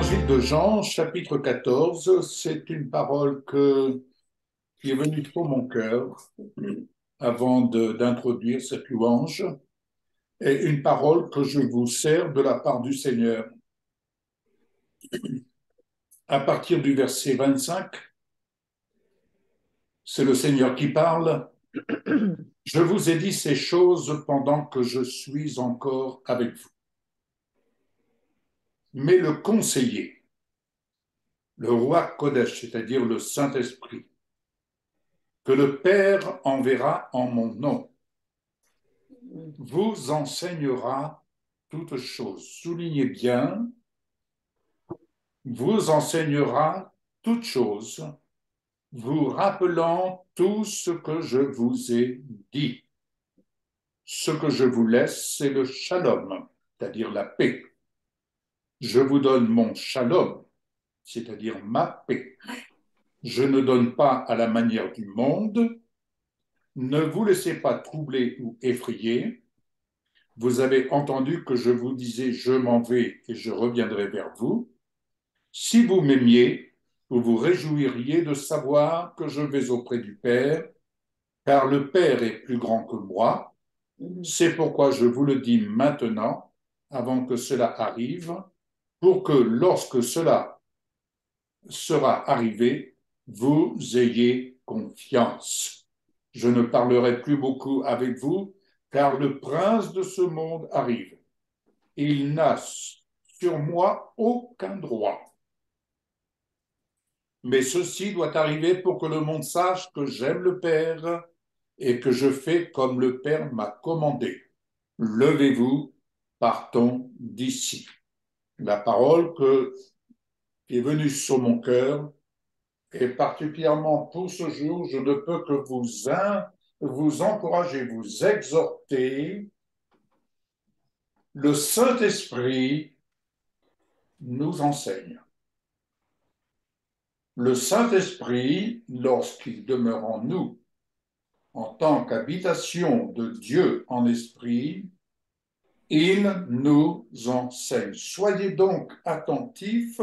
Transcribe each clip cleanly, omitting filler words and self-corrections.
Évangile de Jean, chapitre 14, c'est une parole qui est venue trop mon cœur avant d'introduire cette louange, et une parole que je vous sers de la part du Seigneur. À partir du verset 25, c'est le Seigneur qui parle. Je vous ai dit ces choses pendant que je suis encore avec vous. Mais le conseiller, le roi Kodesh, c'est-à-dire le Saint-Esprit, que le Père enverra en mon nom, vous enseignera toutes choses. Soulignez bien, vous enseignera toutes choses, vous rappelant tout ce que je vous ai dit. Ce que je vous laisse, c'est le shalom, c'est-à-dire la paix. Je vous donne mon shalom, c'est-à-dire ma paix. Je ne donne pas à la manière du monde. Ne vous laissez pas troubler ou effrayer. Vous avez entendu que je vous disais, je m'en vais et je reviendrai vers vous. Si vous m'aimiez, vous vous réjouiriez de savoir que je vais auprès du Père, car le Père est plus grand que moi. C'est pourquoi je vous le dis maintenant, avant que cela arrive, pour que lorsque cela sera arrivé, vous ayez confiance. Je ne parlerai plus beaucoup avec vous, car le prince de ce monde arrive. Il n'a sur moi aucun droit. Mais ceci doit arriver pour que le monde sache que j'aime le Père et que je fais comme le Père m'a commandé. Levez-vous, partons d'ici. La parole qui est venue sur mon cœur, et particulièrement pour ce jour, je ne peux que vous encourager, vous exhorter. Le Saint-Esprit nous enseigne. Le Saint-Esprit, lorsqu'il demeure en nous, en tant qu'habitation de Dieu en esprit, il nous enseigne. Soyez donc attentifs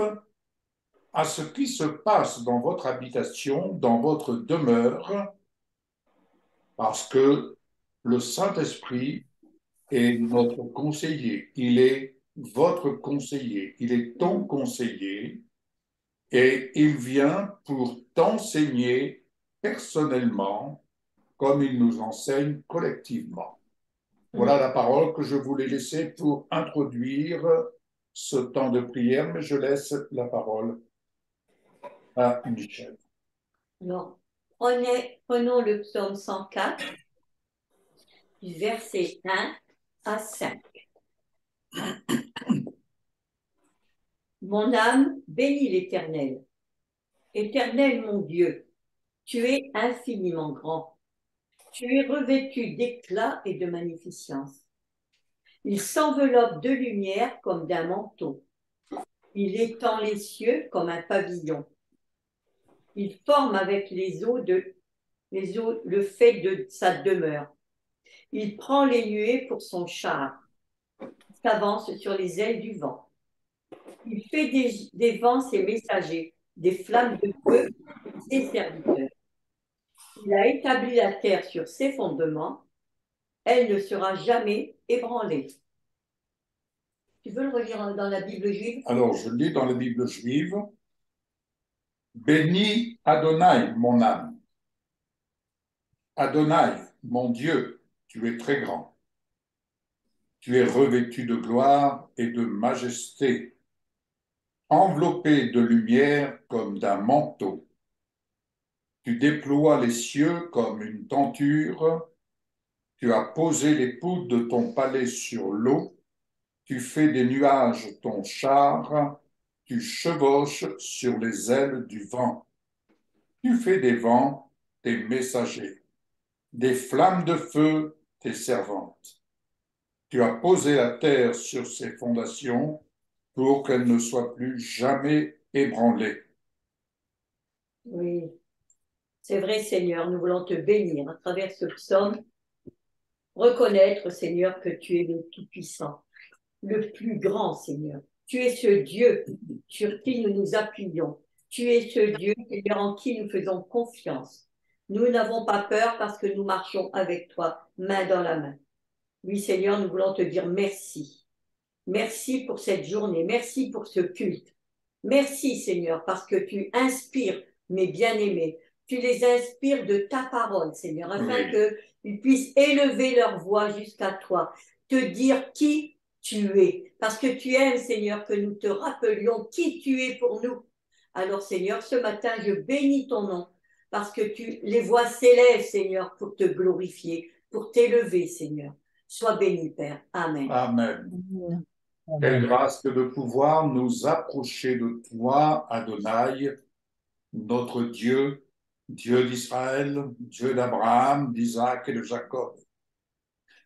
à ce qui se passe dans votre habitation, dans votre demeure, parce que le Saint-Esprit est notre conseiller. Il est votre conseiller. Il est ton conseiller. Et il vient pour t'enseigner personnellement comme il nous enseigne collectivement. Voilà la parole que je voulais laisser pour introduire ce temps de prière, mais je laisse la parole à Michel. Alors, prenons le psaume 104, du verset 1 à 5. Mon âme bénit l'Éternel. Éternel mon Dieu, tu es infiniment grand. Tu es revêtu d'éclat et de magnificence. Il s'enveloppe de lumière comme d'un manteau. Il étend les cieux comme un pavillon. Il forme avec les eaux le fait de sa demeure. Il prend les nuées pour son char. Il s'avance sur les ailes du vent. Il fait des vents ses messagers, des flammes de feu ses serviteurs. Il a établi la terre sur ses fondements. Elle ne sera jamais ébranlée. Tu veux le relire dans la Bible juive? Alors, je lis dans la Bible juive. Bénis Adonai, mon âme. Adonai, mon Dieu, tu es très grand. Tu es revêtu de gloire et de majesté, enveloppé de lumière comme d'un manteau. Tu déploies les cieux comme une tenture. Tu as posé les poutres de ton palais sur l'eau. Tu fais des nuages ton char. Tu chevauches sur les ailes du vent. Tu fais des vents tes messagers, des flammes de feu tes servantes. Tu as posé la terre sur ses fondations pour qu'elle ne soit plus jamais ébranlée. Oui, c'est vrai, Seigneur, nous voulons te bénir à travers ce psaume. Reconnaître, Seigneur, que tu es le Tout-Puissant, le plus grand, Seigneur. Tu es ce Dieu sur qui nous nous appuyons. Tu es ce Dieu, Seigneur, en qui nous faisons confiance. Nous n'avons pas peur parce que nous marchons avec toi, main dans la main. Oui, Seigneur, nous voulons te dire merci. Merci pour cette journée. Merci pour ce culte. Merci, Seigneur, parce que tu inspires mes bien-aimés. Tu les inspires de ta parole, Seigneur, afin qu'ils puissent élever leur voix jusqu'à toi, te dire qui tu es. Parce que tu aimes, Seigneur, que nous te rappelions qui tu es pour nous. Alors, Seigneur, ce matin, je bénis ton nom, parce que les voix s'élèvent, Seigneur, pour te glorifier, pour t'élever, Seigneur. Sois béni, Père. Amen. Amen. Amen. Quelle grâce que de pouvoir nous approcher de toi, Adonai, notre Dieu, Dieu d'Israël, Dieu d'Abraham, d'Isaac et de Jacob.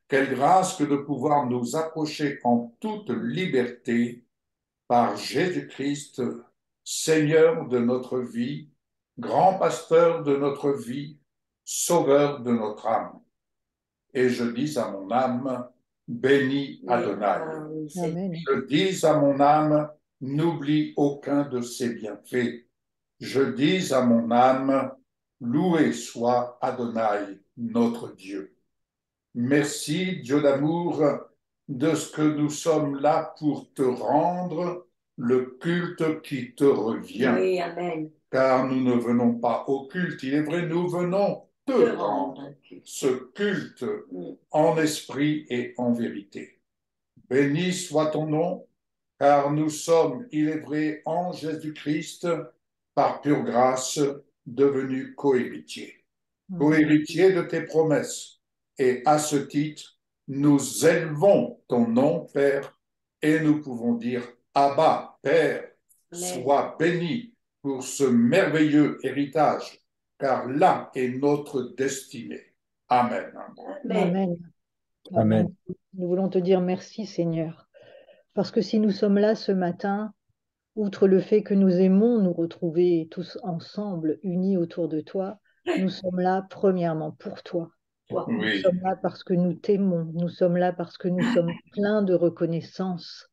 Quelle grâce que de pouvoir nous approcher en toute liberté par Jésus-Christ, Seigneur de notre vie, grand pasteur de notre vie, sauveur de notre âme. Et je dis à mon âme, bénis Adonai. Amen. Je dis à mon âme, n'oublie aucun de ses bienfaits. Je dis à mon âme, loué soit Adonai, notre Dieu. Merci, Dieu d'amour, de ce que nous sommes là pour te rendre le culte qui te revient. Oui, amen. Car nous ne venons pas au culte, il est vrai, nous venons te rendre ce culte en esprit et en vérité. Béni soit ton nom, car nous sommes, il est vrai, en Jésus-Christ, par pure grâce, devenus co-héritiers. Co-héritiers de tes promesses. Et à ce titre, nous élevons ton nom, Père, et nous pouvons dire, Abba, Père, Amen. sois béni pour ce merveilleux héritage, car là est notre destinée. Amen. Amen. Amen. Amen. Nous voulons te dire merci, Seigneur, parce que si nous sommes là ce matin, outre le fait que nous aimons nous retrouver tous ensemble, unis autour de toi, nous sommes là premièrement pour toi. Nous Oui, sommes là parce que nous t'aimons, nous sommes là parce que nous sommes pleins de reconnaissance,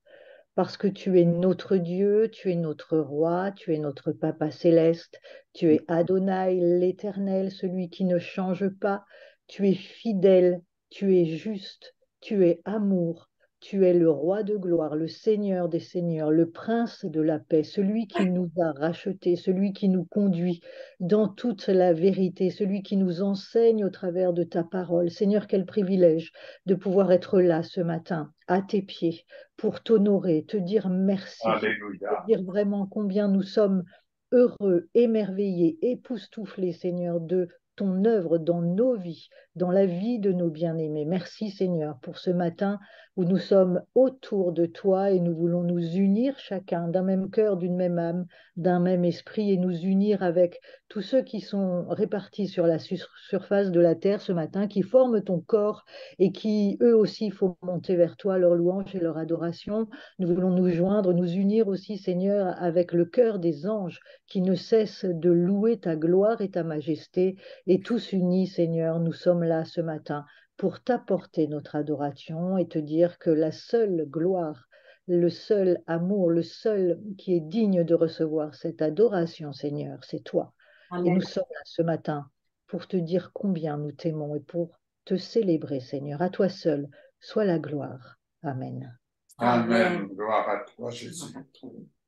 parce que tu es notre Dieu, tu es notre roi, tu es notre Papa céleste, tu es Adonai l'Éternel, celui qui ne change pas, tu es fidèle, tu es juste, tu es amour, tu es le roi de gloire, le Seigneur des seigneurs, le prince de la paix, celui qui nous a rachetés, celui qui nous conduit dans toute la vérité, celui qui nous enseigne au travers de ta parole. Seigneur, quel privilège de pouvoir être là ce matin, à tes pieds, pour t'honorer, te dire merci, alléluia. te dire vraiment combien nous sommes heureux, émerveillés, époustouflés, Seigneur, de ton œuvre dans nos vies, dans la vie de nos bien-aimés. Merci, Seigneur, pour ce matin où nous sommes autour de toi et nous voulons nous unir chacun d'un même cœur, d'une même âme, d'un même esprit et nous unir avec tous ceux qui sont répartis sur la surface de la terre ce matin, qui forment ton corps et qui, eux aussi, font monter vers toi leur louange et leur adoration. Nous voulons nous joindre, nous unir aussi, Seigneur, avec le cœur des anges qui ne cessent de louer ta gloire et ta majesté. Et tous unis, Seigneur, nous sommes là ce matin pour t'apporter notre adoration et te dire que la seule gloire, le seul amour, le seul qui est digne de recevoir cette adoration, Seigneur, c'est toi. Amen. Et nous sommes là ce matin pour te dire combien nous t'aimons et pour te célébrer, Seigneur. À toi seul, soit la gloire. Amen. Amen. Gloire à toi, Jésus.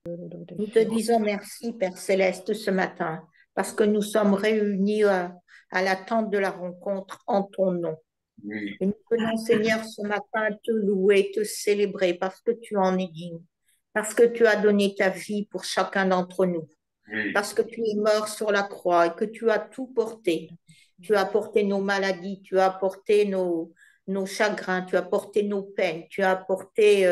Nous te disons merci, Père Céleste, ce matin, parce que nous sommes réunis à l'attente de la rencontre en ton nom. Oui, Et nous venons, Seigneur, ce matin te louer, te célébrer, parce que tu en es digne, parce que tu as donné ta vie pour chacun d'entre nous, oui, parce que tu es mort sur la croix et que tu as tout porté. Tu as porté nos maladies, tu as porté nos chagrins, tu as porté nos peines, tu as porté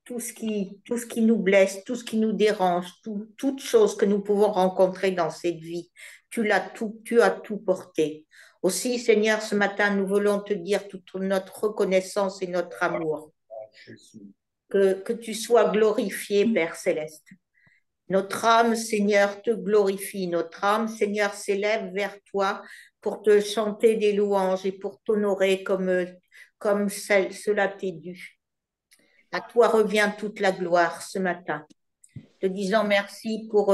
tout ce qui nous blesse, tout ce qui nous dérange, toutes choses que nous pouvons rencontrer dans cette vie. Tu as tout porté. Aussi, Seigneur, ce matin, nous voulons te dire toute notre reconnaissance et notre amour. Jésus. Que tu sois glorifié, Père Céleste. Notre âme, Seigneur, te glorifie. Notre âme, Seigneur, s'élève vers toi pour te chanter des louanges et pour t'honorer comme cela t'est dû. À toi revient toute la gloire ce matin. Te disant merci pour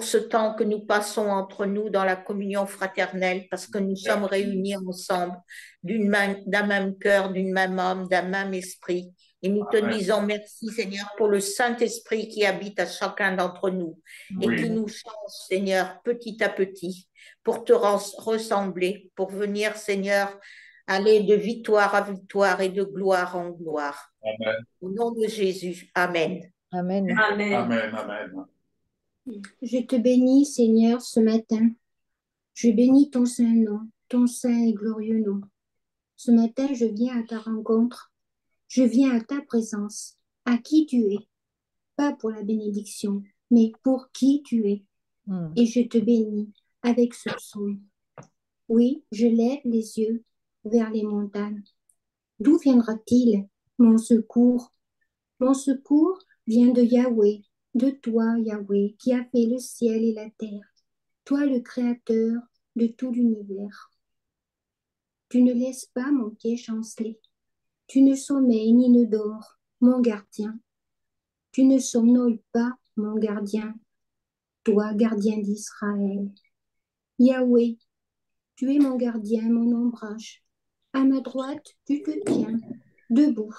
ce temps que nous passons entre nous dans la communion fraternelle, parce que nous sommes réunis ensemble d'un même cœur, d'une même âme, d'un même esprit. Et nous te disons merci, Seigneur, pour le Saint-Esprit qui habite à chacun d'entre nous et qui nous change, Seigneur, petit à petit, pour te ressembler, pour venir, Seigneur, aller de victoire à victoire et de gloire en gloire. Amen. Au nom de Jésus, Amen. Amen. Amen. Amen, amen. Je te bénis, Seigneur, ce matin. Je bénis ton saint nom, ton saint et glorieux nom. Ce matin, je viens à ta rencontre. Je viens à ta présence, à qui tu es. Pas pour la bénédiction, mais pour qui tu es. Et je te bénis avec ce psaume. Oui, je lève les yeux vers les montagnes. D'où viendra-t-il mon secours? Mon secours vient de Yahweh, de toi, Yahweh, qui a fait le ciel et la terre. Toi, le créateur de tout l'univers. Tu ne laisses pas mon pied chanceler. Tu ne sommeilles ni ne dors, mon gardien. Tu ne somnoles pas, mon gardien. Toi, gardien d'Israël. Yahweh, tu es mon gardien, mon ombrage. À ma droite, tu te tiens, debout.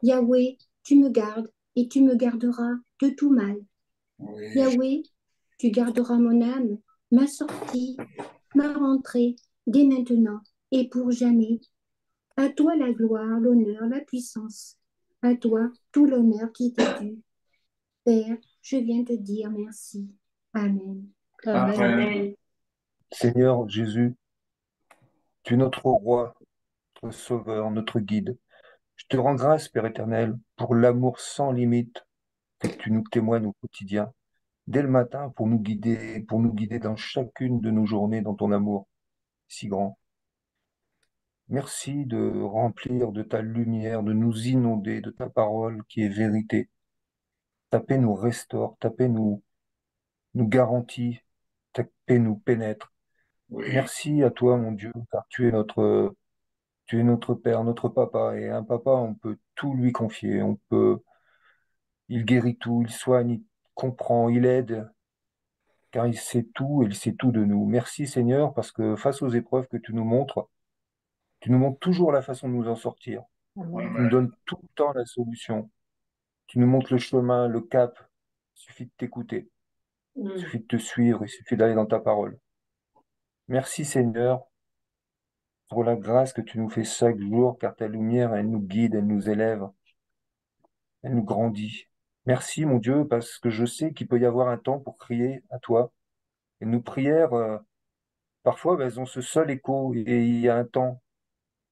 Yahweh, tu me gardes et tu me garderas de tout mal. Oui. Yahweh, tu garderas mon âme, ma sortie, ma rentrée, dès maintenant et pour jamais. À toi la gloire, l'honneur, la puissance. À toi tout l'honneur qui t'est dû. Père, je viens te dire merci. Amen. Amen. Amen. Seigneur Jésus, tu es notre roi, notre sauveur, notre guide. Je te rends grâce, Père éternel, pour l'amour sans limite que tu nous témoignes au quotidien, dès le matin pour nous guider dans chacune de nos journées dans ton amour si grand. Merci de remplir de ta lumière, de nous inonder de ta parole qui est vérité. Ta paix nous restaure, ta paix nous garantit, ta paix nous pénètre. Oui. Merci à toi, mon Dieu, car tu es notre Père, notre Papa, et un papa, on peut tout lui confier, il guérit tout, il soigne, il comprend, il aide, car il sait tout et il sait tout de nous. Merci Seigneur, parce que face aux épreuves que tu nous montres toujours la façon de nous en sortir. Amen. Tu nous donnes tout le temps la solution. Tu nous montres le chemin, le cap. Il suffit de t'écouter, il suffit de te suivre, il suffit d'aller dans ta parole. Merci Seigneur pour la grâce que tu nous fais chaque jour, car ta lumière, elle nous guide, elle nous élève, elle nous grandit. Merci mon Dieu, parce que je sais qu'il peut y avoir un temps pour crier à toi. Et nos prières, parfois, ben, elles ont ce seul écho, et il y a un temps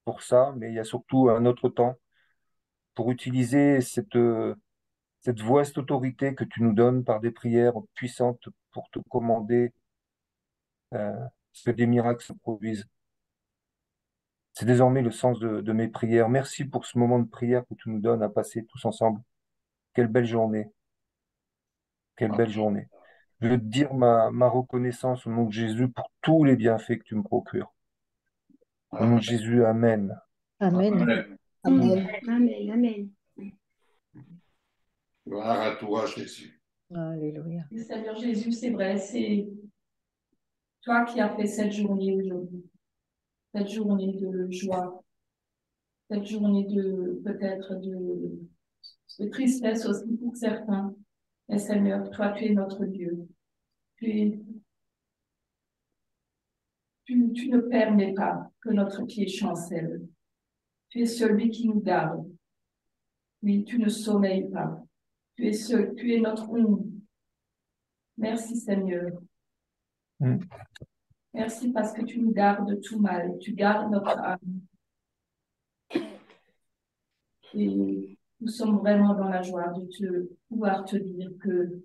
pour ça, mais il y a surtout un autre temps pour utiliser cette voix, cette autorité que tu nous donnes par des prières puissantes pour te commander euh, que des miracles se produisent. C'est désormais le sens de mes prières. Merci pour ce moment de prière que tu nous donnes à passer tous ensemble. Quelle belle journée, quelle belle journée. Je veux te dire ma reconnaissance au nom de Jésus pour tous les bienfaits que tu me procures. Au nom de Jésus, Amen. Amen. Amen. Amen. Amen. Amen. Gloire à toi, Jésus. Alléluia. Seigneur Jésus, c'est vrai, c'est toi qui as fait cette journée aujourd'hui, cette journée de joie, cette journée de peut-être de tristesse aussi pour certains. Mais Seigneur, toi, tu es notre Dieu. Tu ne permets pas que notre pied chancelle. Tu es celui qui nous garde. Oui, tu ne sommeilles pas. Tu es notre ombre. Merci Seigneur. Mm. Merci parce que tu nous gardes de tout mal. Tu gardes notre âme. Et nous sommes vraiment dans la joie de pouvoir te dire que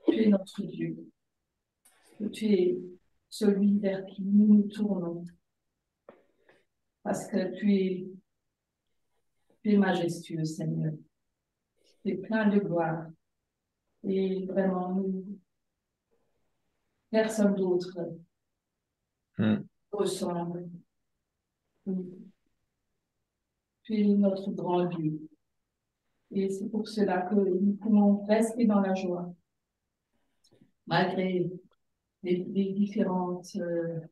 tu es notre Dieu. Que tu es celui vers qui nous nous tournons. Parce que tu es majestueux, Seigneur. Tu es plein de gloire. Et vraiment, personne d'autre Mm. ressemble. Tu es notre grand Dieu. Et c'est pour cela que nous pouvons rester dans la joie, malgré les différentes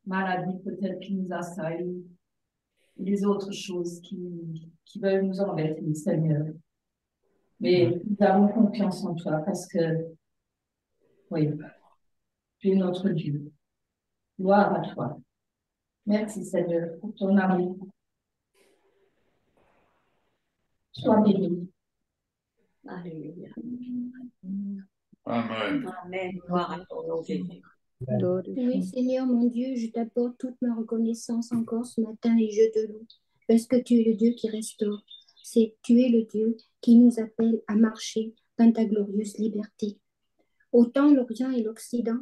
maladies peut-être qui nous assaillent, les autres choses qui veulent nous embêter, Seigneur. Mais nous avons confiance en toi parce que, oui, tu es notre Dieu. Gloire à toi. Merci, Seigneur, pour ton amour. Sois béni. Alléluia. Amen. Amen. Gloire à ton nom, Jésus. Oui, Seigneur mon Dieu, je t'apporte toute ma reconnaissance encore ce matin et je te loue, parce que tu es le Dieu qui restaure. Tu es le Dieu qui nous appelle à marcher dans ta glorieuse liberté. Autant l'Orient et l'Occident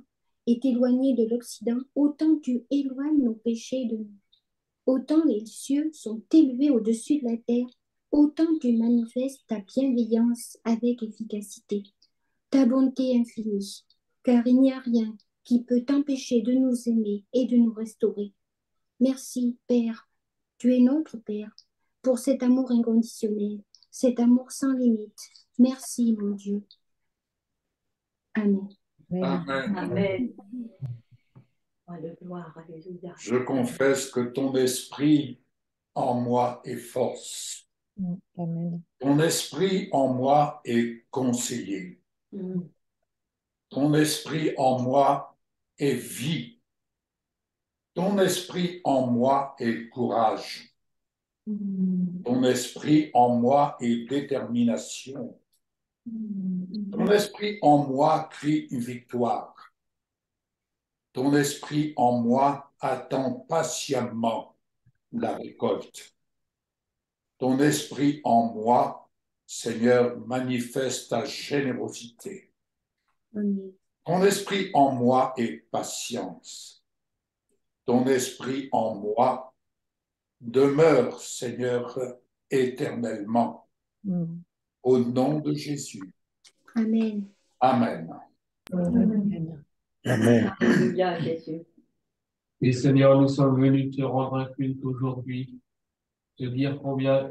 est éloigné de l'Occident, autant tu éloignes nos péchés de nous. Autant les cieux sont élevés au-dessus de la terre, autant tu manifestes ta bienveillance avec efficacité, ta bonté infinie, car il n'y a rien qui peut t'empêcher de nous aimer et de nous restaurer. Merci, Père, tu es notre Père, pour cet amour inconditionnel, cet amour sans limite. Merci, mon Dieu. Amen. Amen. Amen. Gloire, alléluia. Je confesse que ton esprit en moi est force. Amen. Ton esprit en moi est conseiller. Ton esprit en moi est vie. Ton esprit en moi est courage. Ton esprit en moi est détermination. Ton esprit en moi crie une victoire. Ton esprit en moi attend patiemment la récolte. Ton esprit en moi, Seigneur, manifeste ta générosité. Ton esprit en moi est patience. Ton esprit en moi demeure, Seigneur, éternellement. Au nom de Jésus. Amen. Amen. Amen. Amen. Alléluia, Jésus. Et Seigneur, nous sommes venus te rendre un culte aujourd'hui, te dire combien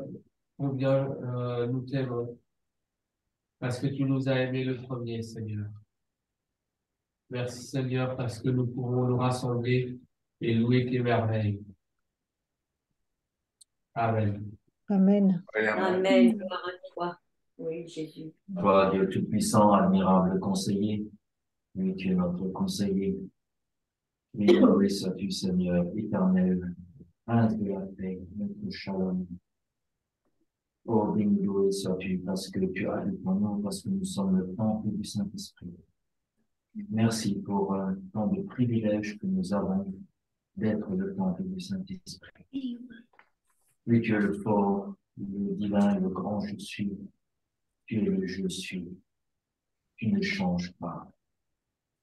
nous t'aimons, parce que tu nous as aimés le premier, Seigneur. Merci, Seigneur, parce que nous pouvons nous rassembler et louer tes merveilles. Amen. Amen. Amen. Gloire à toi. Oui, Jésus. Gloire à Dieu Tout-Puissant, admirable conseiller. Oui, tu es notre conseiller. Oui, loué sois-tu, Seigneur, éternel, prince de la paix, notre shalom. Oh, béni, loué sois-tu, parce que tu as pour nous, parce que nous sommes le temple du Saint-Esprit. Merci pour tant de privilèges que nous avons d'être le temple du Saint-Esprit. Oui, tu es le fort, le divin, le grand je suis. Tu es le je suis. Tu ne changes pas.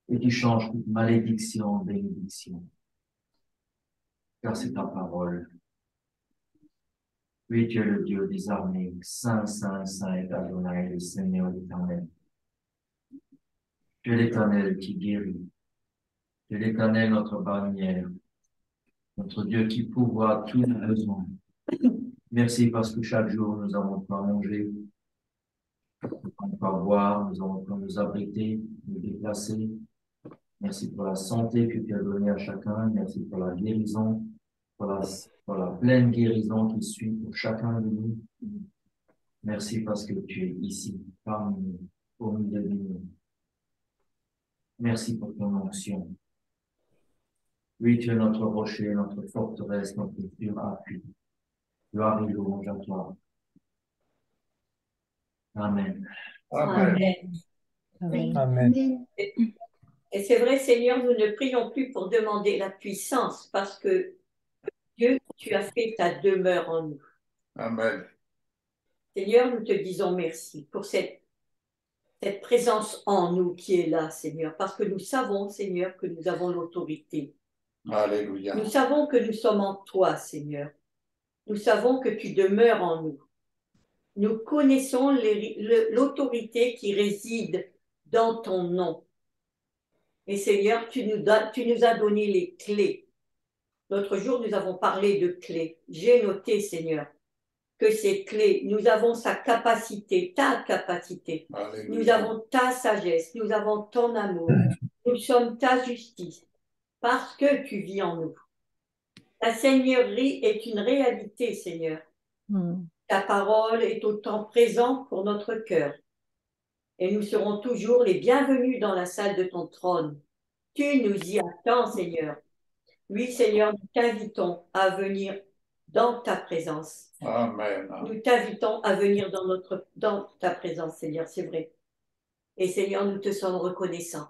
Et tu changes toute malédiction en bénédiction. Car c'est ta parole. Oui, tu es le Dieu des armées. Saint, Saint, Saint est Adonai, le Seigneur éternel. Tu es l'Éternel qui guérit. Tu es l'Éternel, notre bannière. Notre Dieu qui pourvoit tous nos besoins. Merci parce que chaque jour, nous avons pas manger, nous avons pas boire, nous avons pas nous abriter, nous déplacer. Merci pour la santé que tu as donnée à chacun. Merci pour la guérison, pour la pleine guérison qui suit pour chacun de nous. Merci parce que tu es ici, parmi nous, au milieu de nous. Merci pour ton onction. Oui, tu es notre rocher, notre forteresse, notre sûr appui. Gloire et louange à toi. Amen. Amen. Amen. Amen. Et c'est vrai, Seigneur, nous ne prions plus pour demander la puissance parce que Dieu, tu as fait ta demeure en nous. Amen. Seigneur, nous te disons merci pour cette présence en nous qui est là, Seigneur, parce que nous savons, Seigneur, que nous avons l'autorité. Alléluia. Nous savons que nous sommes en toi, Seigneur. Nous savons que tu demeures en nous. Nous connaissons l'autorité qui réside dans ton nom. Et Seigneur, tu nous as donné les clés. L'autre jour, nous avons parlé de clés. J'ai noté, Seigneur, que ces clés, nous avons sa capacité, ta capacité. Alléluia. Nous avons ta sagesse, nous avons ton amour, nous sommes ta justice, parce que tu vis en nous. Ta seigneurie est une réalité, Seigneur. Ta parole est autant présente pour notre cœur. Et nous serons toujours les bienvenus dans la salle de ton trône. Tu nous y attends, Seigneur. Oui, Seigneur, nous t'invitons à venir dans ta présence. Amen. Nous t'invitons à venir dans ta présence, Seigneur, c'est vrai. Et Seigneur, nous te sommes reconnaissants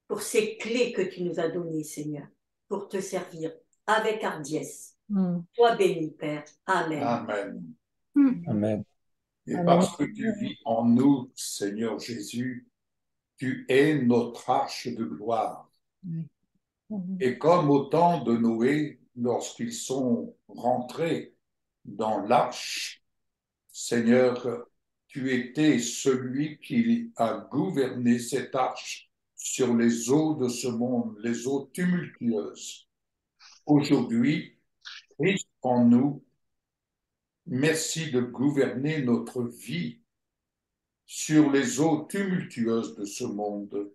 pour ces clés que tu nous as données, Seigneur, pour te servir avec hardiesse. Sois béni, Père. Amen. Amen. Amen. Et Amen. parce que tu vis en nous, Seigneur Jésus, tu es notre arche de gloire. Et comme au temps de Noé, lorsqu'ils sont rentrés dans l'arche, Seigneur, tu étais celui qui a gouverné cette arche sur les eaux de ce monde, les eaux tumultueuses. Aujourd'hui, Christ en nous, merci de gouverner notre vie sur les eaux tumultueuses de ce monde.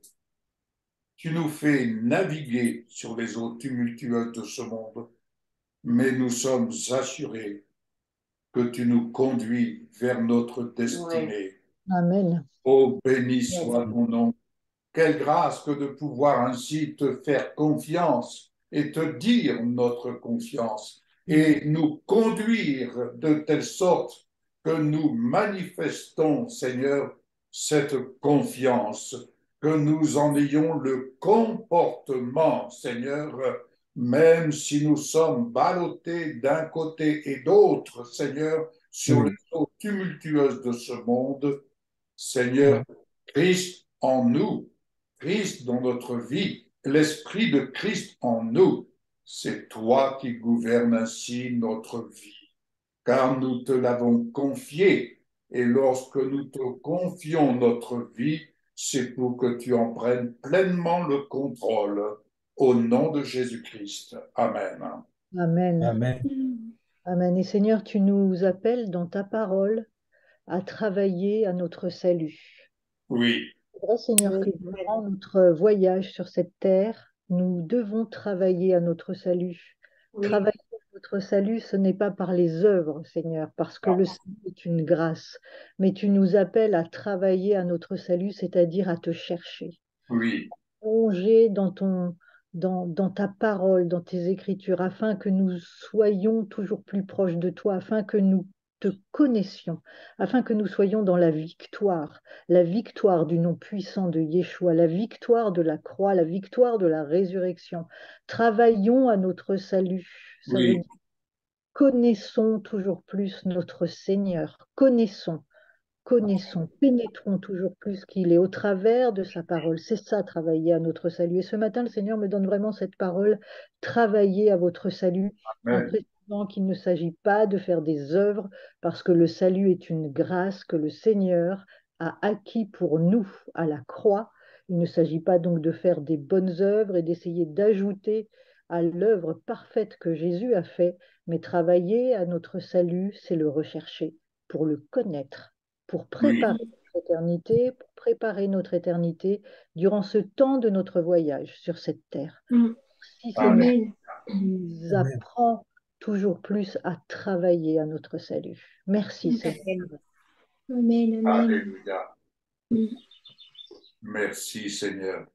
Tu nous fais naviguer sur les eaux tumultueuses de ce monde, mais nous sommes assurés que tu nous conduis vers notre destinée. Amen. Oh, béni soit ton nom. Quelle grâce que de pouvoir ainsi te faire confiance et te dire notre confiance et nous conduire de telle sorte que nous manifestons, Seigneur, cette confiance, que nous en ayons le comportement, Seigneur, même si nous sommes ballottés d'un côté et d'autre, Seigneur, sur les eaux tumultueuses de ce monde. Seigneur, Christ en nous, Christ dans notre vie, l'Esprit de Christ en nous, c'est toi qui gouvernes ainsi notre vie, car nous te l'avons confié, et lorsque nous te confions notre vie, c'est pour que tu en prennes pleinement le contrôle. Au nom de Jésus-Christ. Amen. Amen. Amen. Amen. Et Seigneur, tu nous appelles dans ta parole à travailler à notre salut. Oui. C'est vrai, Seigneur, que durant notre voyage sur cette terre, nous devons travailler à notre salut. Travailler à notre salut, ce n'est pas par les œuvres, Seigneur, parce que le salut est une grâce, mais tu nous appelles à travailler à notre salut, c'est-à-dire à te chercher. Oui. Plonger dans ta parole, dans tes écritures, afin que nous soyons toujours plus proches de toi, afin que nous te connaissions, afin que nous soyons dans la victoire du nom puissant de Yeshua, la victoire de la croix, la victoire de la résurrection. Travaillons à notre salut. Ça veut dire connaissons toujours plus notre Seigneur, connaissons, pénétrons toujours plus qu'il est au travers de sa parole. C'est ça, travailler à notre salut. Et ce matin, le Seigneur me donne vraiment cette parole, travailler à votre salut, en précisant qu'il ne s'agit pas de faire des œuvres, parce que le salut est une grâce que le Seigneur a acquis pour nous à la croix. Il ne s'agit pas donc de faire des bonnes œuvres et d'essayer d'ajouter à l'œuvre parfaite que Jésus a fait, mais travailler à notre salut, c'est le rechercher pour le connaître, pour préparer notre éternité durant ce temps de notre voyage sur cette terre. Si Seigneur nous apprend toujours plus à travailler à notre salut. Merci Seigneur. Amen. Alléluia. Merci Seigneur.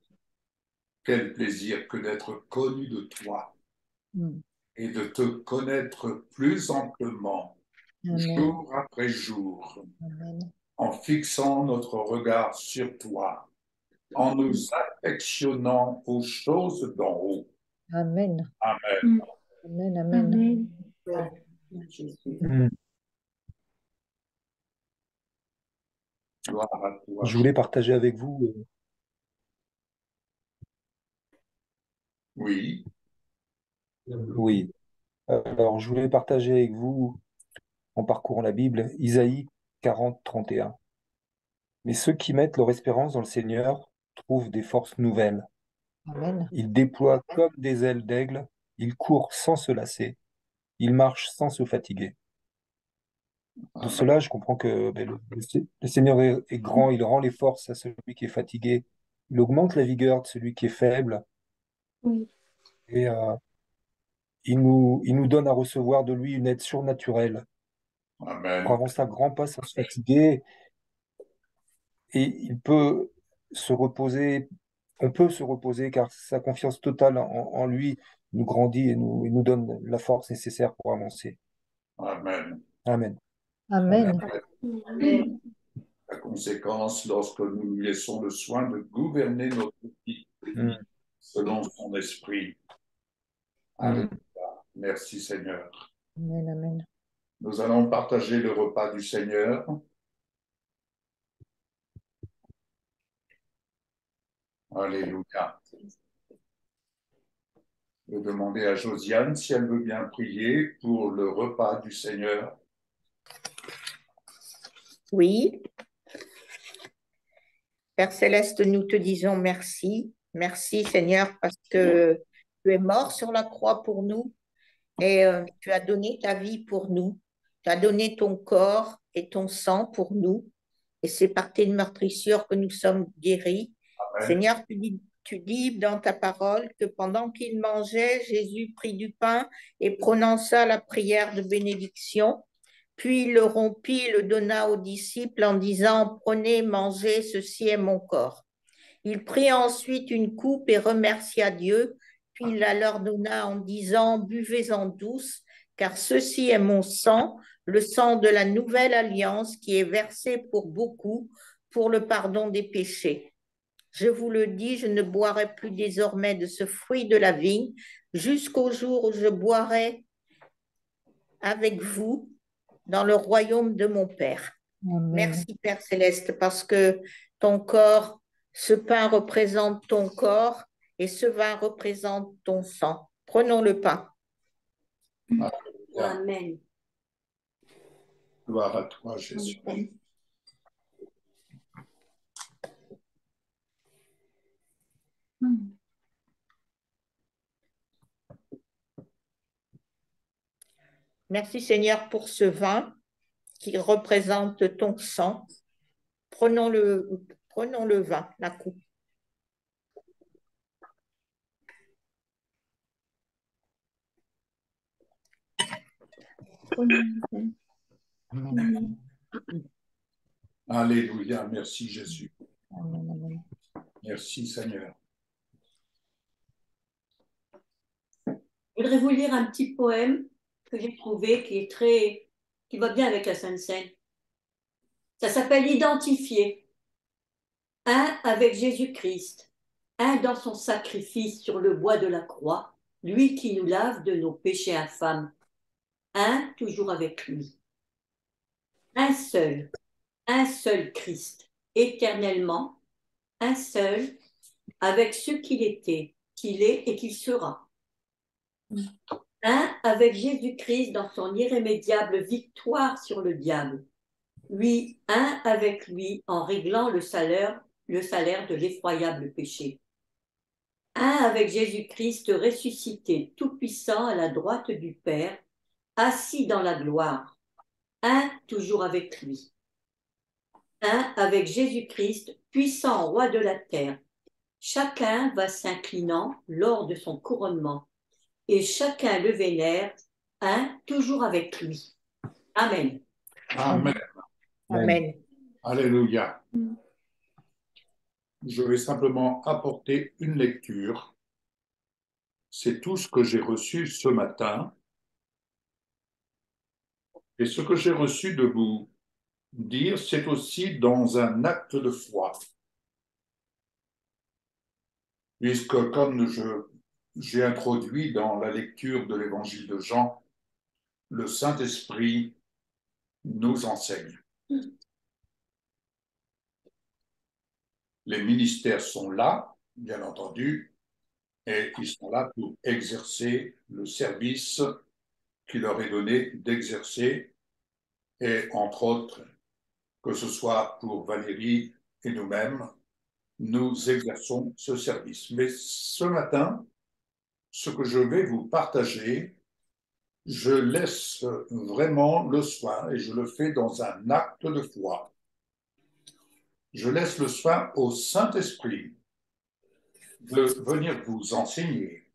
Quel plaisir que d'être connu de toi et de te connaître plus amplement, jour après jour, en fixant notre regard sur toi, en nous affectionnant aux choses d'en haut. Amen. Amen. Amen. Amen. Gloire à toi. Je voulais partager avec vous. Oui. Oui. Alors, je voulais partager avec vous, en parcourant la Bible, Isaïe 40, 31. Mais ceux qui mettent leur espérance dans le Seigneur trouvent des forces nouvelles. Amen. Ils déploient comme des ailes d'aigle, ils courent sans se lasser, ils marchent sans se fatiguer. De cela, je comprends que le Seigneur est grand, il rend les forces à celui qui est fatigué, il augmente la vigueur de celui qui est faible, Oui. et il nous donne à recevoir de lui une aide surnaturelle pour Amen. avancer à grands pas sans se fatiguer, et il peut se reposer, on peut se reposer car sa confiance totale en lui nous grandit et nous donne la force nécessaire pour avancer. Amen. Amen. Amen. Amen. La conséquence, lorsque nous lui laissons le soin de gouverner notre vie Mm, selon son esprit. mm. Alléluia. Merci Seigneur. Amen. Amen. Nous allons partager le repas du Seigneur. Alléluia. Je vais demander à Josiane si elle veut bien prier pour le repas du Seigneur. Oui. Père Céleste, nous te disons merci. Merci Seigneur parce que tu es mort sur la croix pour nous et tu as donné ta vie pour nous. Tu as donné ton corps et ton sang pour nous. Et c'est par tes meurtrissures que nous sommes guéris. Amen. Seigneur, tu dis dans ta parole que pendant qu'il mangeait, Jésus prit du pain et prononça la prière de bénédiction. Puis il le rompit et le donna aux disciples en disant, prenez, mangez, ceci est mon corps. Il prit ensuite une coupe et remercia Dieu, puis il la leur donna en disant, buvez-en douce, car ceci est mon sang, le sang de la nouvelle alliance qui est versé pour beaucoup pour le pardon des péchés. Je vous le dis, je ne boirai plus désormais de ce fruit de la vigne jusqu'au jour où je boirai avec vous dans le royaume de mon Père. Amen. Merci Père Céleste parce que ton corps, ce pain représente ton corps et ce vin représente ton sang. Prenons le pain. Alléluia. Amen. Gloire à toi, Jésus. Merci Seigneur pour ce vin qui représente ton sang. Prenons le vin, la coupe. Alléluia. Merci Jésus. Amen. Amen. Merci Seigneur. Je voudrais vous lire un petit poème que j'ai trouvé qui va bien avec la Sainte Seine. Ça s'appelle Identifier. Un avec Jésus-Christ, un dans son sacrifice sur le bois de la croix, lui qui nous lave de nos péchés infâmes, un toujours avec lui. Un seul Christ, éternellement, un seul, avec ce qu'il était, qu'il est et qu'il sera. Un avec Jésus-Christ dans son irrémédiable victoire sur le diable. Oui, un avec lui en réglant le salaire de l'effroyable péché. Un avec Jésus-Christ ressuscité, tout-puissant à la droite du Père, assis dans la gloire. Un toujours avec lui. Un avec Jésus-Christ, puissant roi de la terre. Chacun va s'inclinant lors de son couronnement, et chacun le vénère, un toujours avec lui. Amen. Amen. Amen. Alléluia. Je vais simplement apporter une lecture. C'est tout ce que j'ai reçu ce matin. Et ce que j'ai reçu de vous dire, c'est aussi dans un acte de foi. Puisque comme j'ai introduit dans la lecture de l'évangile de Jean, le Saint-Esprit nous enseigne. Les ministères sont là, bien entendu, et ils sont là pour exercer le service qui leur est donné d'exercer, et entre autres, que ce soit pour Valérie et nous-mêmes, nous exerçons ce service. Mais ce matin, ce que je vais vous partager je laisse vraiment le soin, et je le fais dans un acte de foi, je laisse le soin au Saint-Esprit de venir vous enseigner.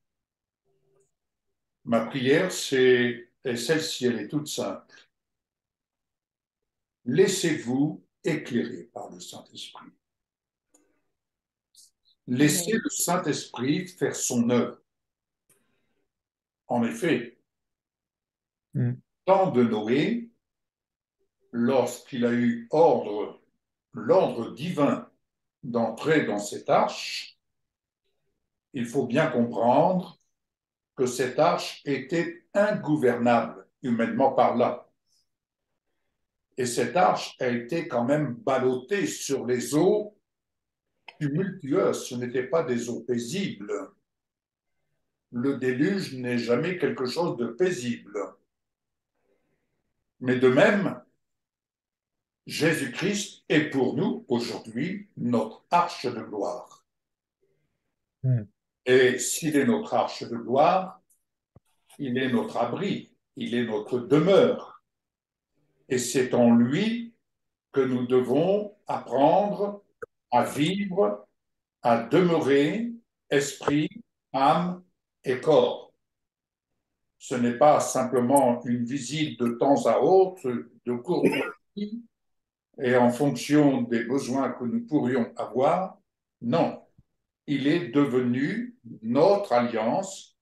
Ma prière, et celle-ci, elle est toute simple. Laissez-vous éclairer par le Saint-Esprit. Laissez le Saint-Esprit faire son œuvre. En effet, temps de Noé, lorsqu'il a eu l'ordre divin d'entrer dans cette arche, il faut bien comprendre que cette arche était ingouvernable, humainement parlant. Et cette arche a été quand même ballottée sur les eaux tumultueuses. Ce n'étaient pas des eaux paisibles. Le déluge n'est jamais quelque chose de paisible. Mais de même, Jésus-Christ est pour nous aujourd'hui notre arche de gloire. Et s'il est notre arche de gloire, il est notre abri, il est notre demeure. Et c'est en lui que nous devons apprendre à vivre, à demeurer, esprit, âme et corps. Ce n'est pas simplement une visite de temps à autre, de courte durée, et en fonction des besoins que nous pourrions avoir. Non, il est devenu notre alliance,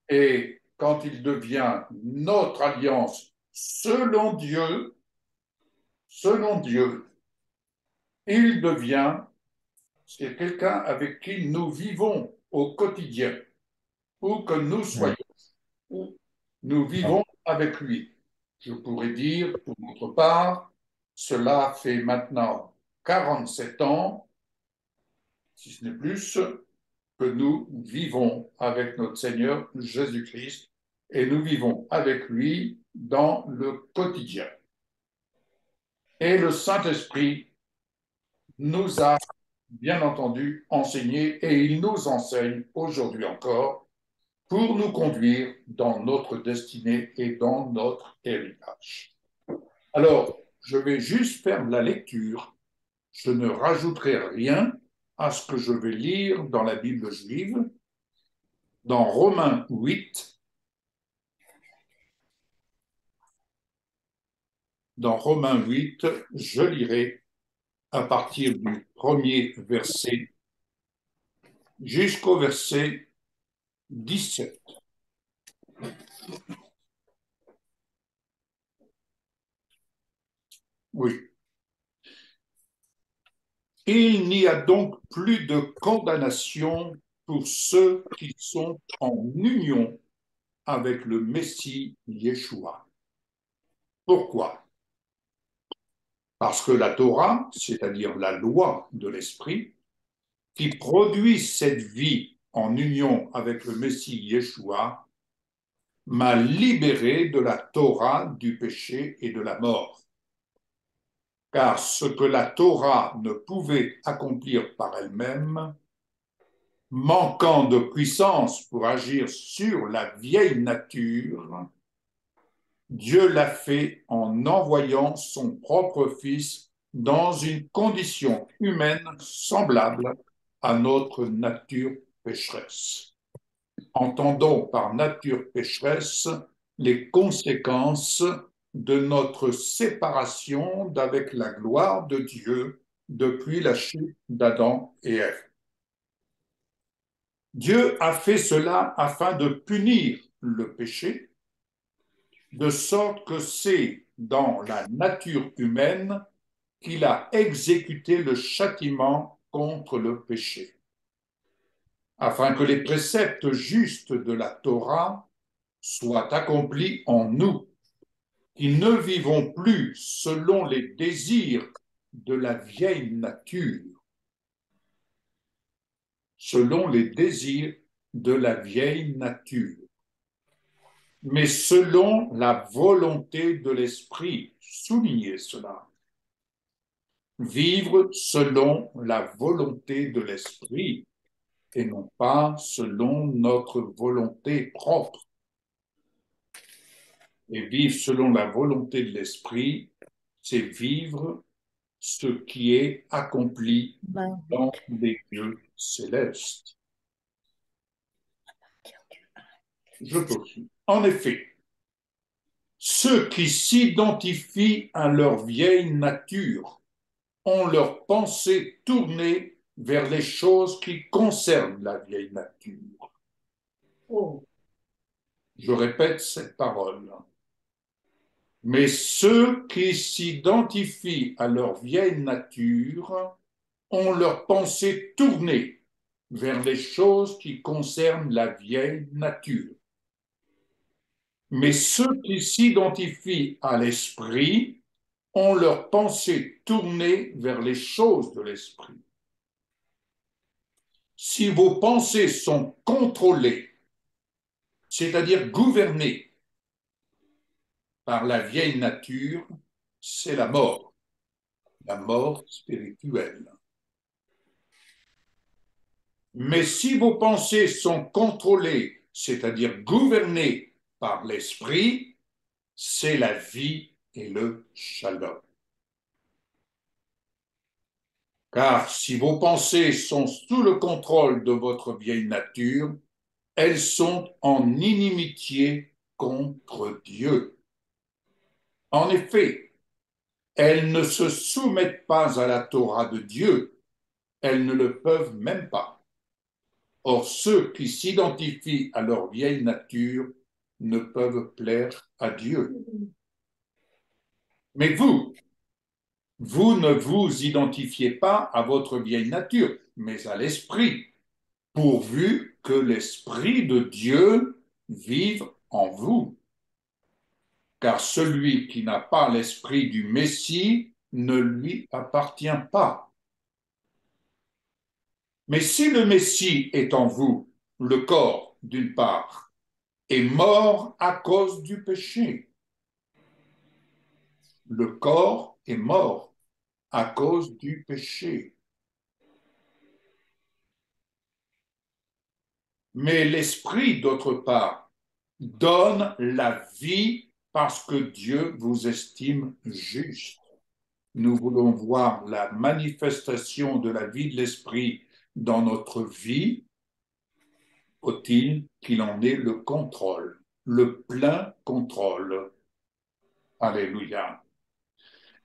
et quand il devient notre alliance selon Dieu, il devient, c'est quelqu'un avec qui nous vivons au quotidien, où que nous soyons. Nous vivons avec lui. Je pourrais dire, pour notre part, cela fait maintenant 47 ans, si ce n'est plus, que nous vivons avec notre Seigneur Jésus-Christ et nous vivons avec lui dans le quotidien. Et le Saint-Esprit nous a bien entendu enseigné et il nous enseigne aujourd'hui encore pour nous conduire dans notre destinée et dans notre héritage. Alors, je vais juste faire la lecture. Je ne rajouterai rien à ce que je vais lire dans la Bible juive, dans Romains 8. Dans Romains 8, je lirai à partir du premier verset jusqu'au verset 17. Oui. Il n'y a donc plus de condamnation pour ceux qui sont en union avec le Messie Yeshua. Pourquoi? Parce que la Torah, c'est-à-dire la loi de l'Esprit, qui produit cette vie en union avec le Messie Yeshua, m'a libéré de la Torah du péché et de la mort. Car ce que la Torah ne pouvait accomplir par elle-même, manquant de puissance pour agir sur la vieille nature, Dieu l'a fait en envoyant son propre Fils dans une condition humaine semblable à notre nature pécheresse. Entendons par nature pécheresse les conséquences de notre séparation d'avec la gloire de Dieu depuis la chute d'Adam et Ève. Dieu a fait cela afin de punir le péché, de sorte que c'est dans la nature humaine qu'il a exécuté le châtiment contre le péché, afin que les préceptes justes de la Torah soient accomplis en nous, qui ne vivons plus selon les désirs de la vieille nature, mais selon la volonté de l'Esprit. Soulignez cela. Vivre selon la volonté de l'Esprit et non pas selon notre volonté propre. Et vivre selon la volonté de l'Esprit, c'est vivre ce qui est accompli dans les lieux célestes. Je poursuis. En effet, ceux qui s'identifient à leur vieille nature ont leur pensée tournée vers les choses qui concernent la vieille nature. Oh. Je répète cette parole. Mais ceux qui s'identifient à leur vieille nature ont leur pensée tournée vers les choses qui concernent la vieille nature. Mais ceux qui s'identifient à l'esprit ont leur pensée tournée vers les choses de l'esprit. Si vos pensées sont contrôlées, c'est-à-dire gouvernées par la vieille nature, c'est la mort spirituelle. Mais si vos pensées sont contrôlées, c'est-à-dire gouvernées par l'esprit, c'est la vie et le shalom. Car si vos pensées sont sous le contrôle de votre vieille nature, elles sont en inimitié contre Dieu. En effet, elles ne se soumettent pas à la Torah de Dieu, elles ne le peuvent même pas. Or, ceux qui s'identifient à leur vieille nature ne peuvent plaire à Dieu. Mais vous ne vous identifiez pas à votre vieille nature, mais à l'esprit, pourvu que l'esprit de Dieu vive en vous. Car celui qui n'a pas l'esprit du Messie ne lui appartient pas. Mais si le Messie est en vous, le corps, d'une part, est mort à cause du péché. Le corps est mort à cause du péché. Mais l'esprit, d'autre part, donne la vie parce que Dieu vous estime juste. Nous voulons voir la manifestation de la vie de l'esprit dans notre vie, faut-il qu'il en ait le contrôle, le plein contrôle. Alléluia.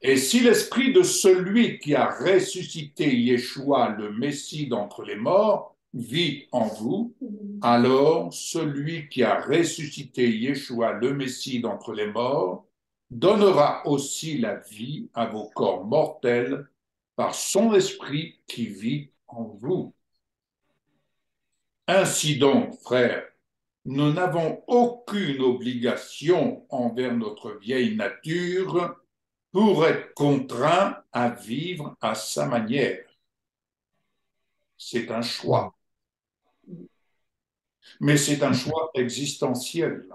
Et si l'esprit de celui qui a ressuscité Yeshua, le Messie d'entre les morts, vit en vous, alors celui qui a ressuscité Yeshua, le Messie d'entre les morts, donnera aussi la vie à vos corps mortels par son esprit qui vit en vous. Ainsi donc, frères, nous n'avons aucune obligation envers notre vieille nature pour être contraints à vivre à sa manière. C'est un choix. Mais c'est un choix existentiel.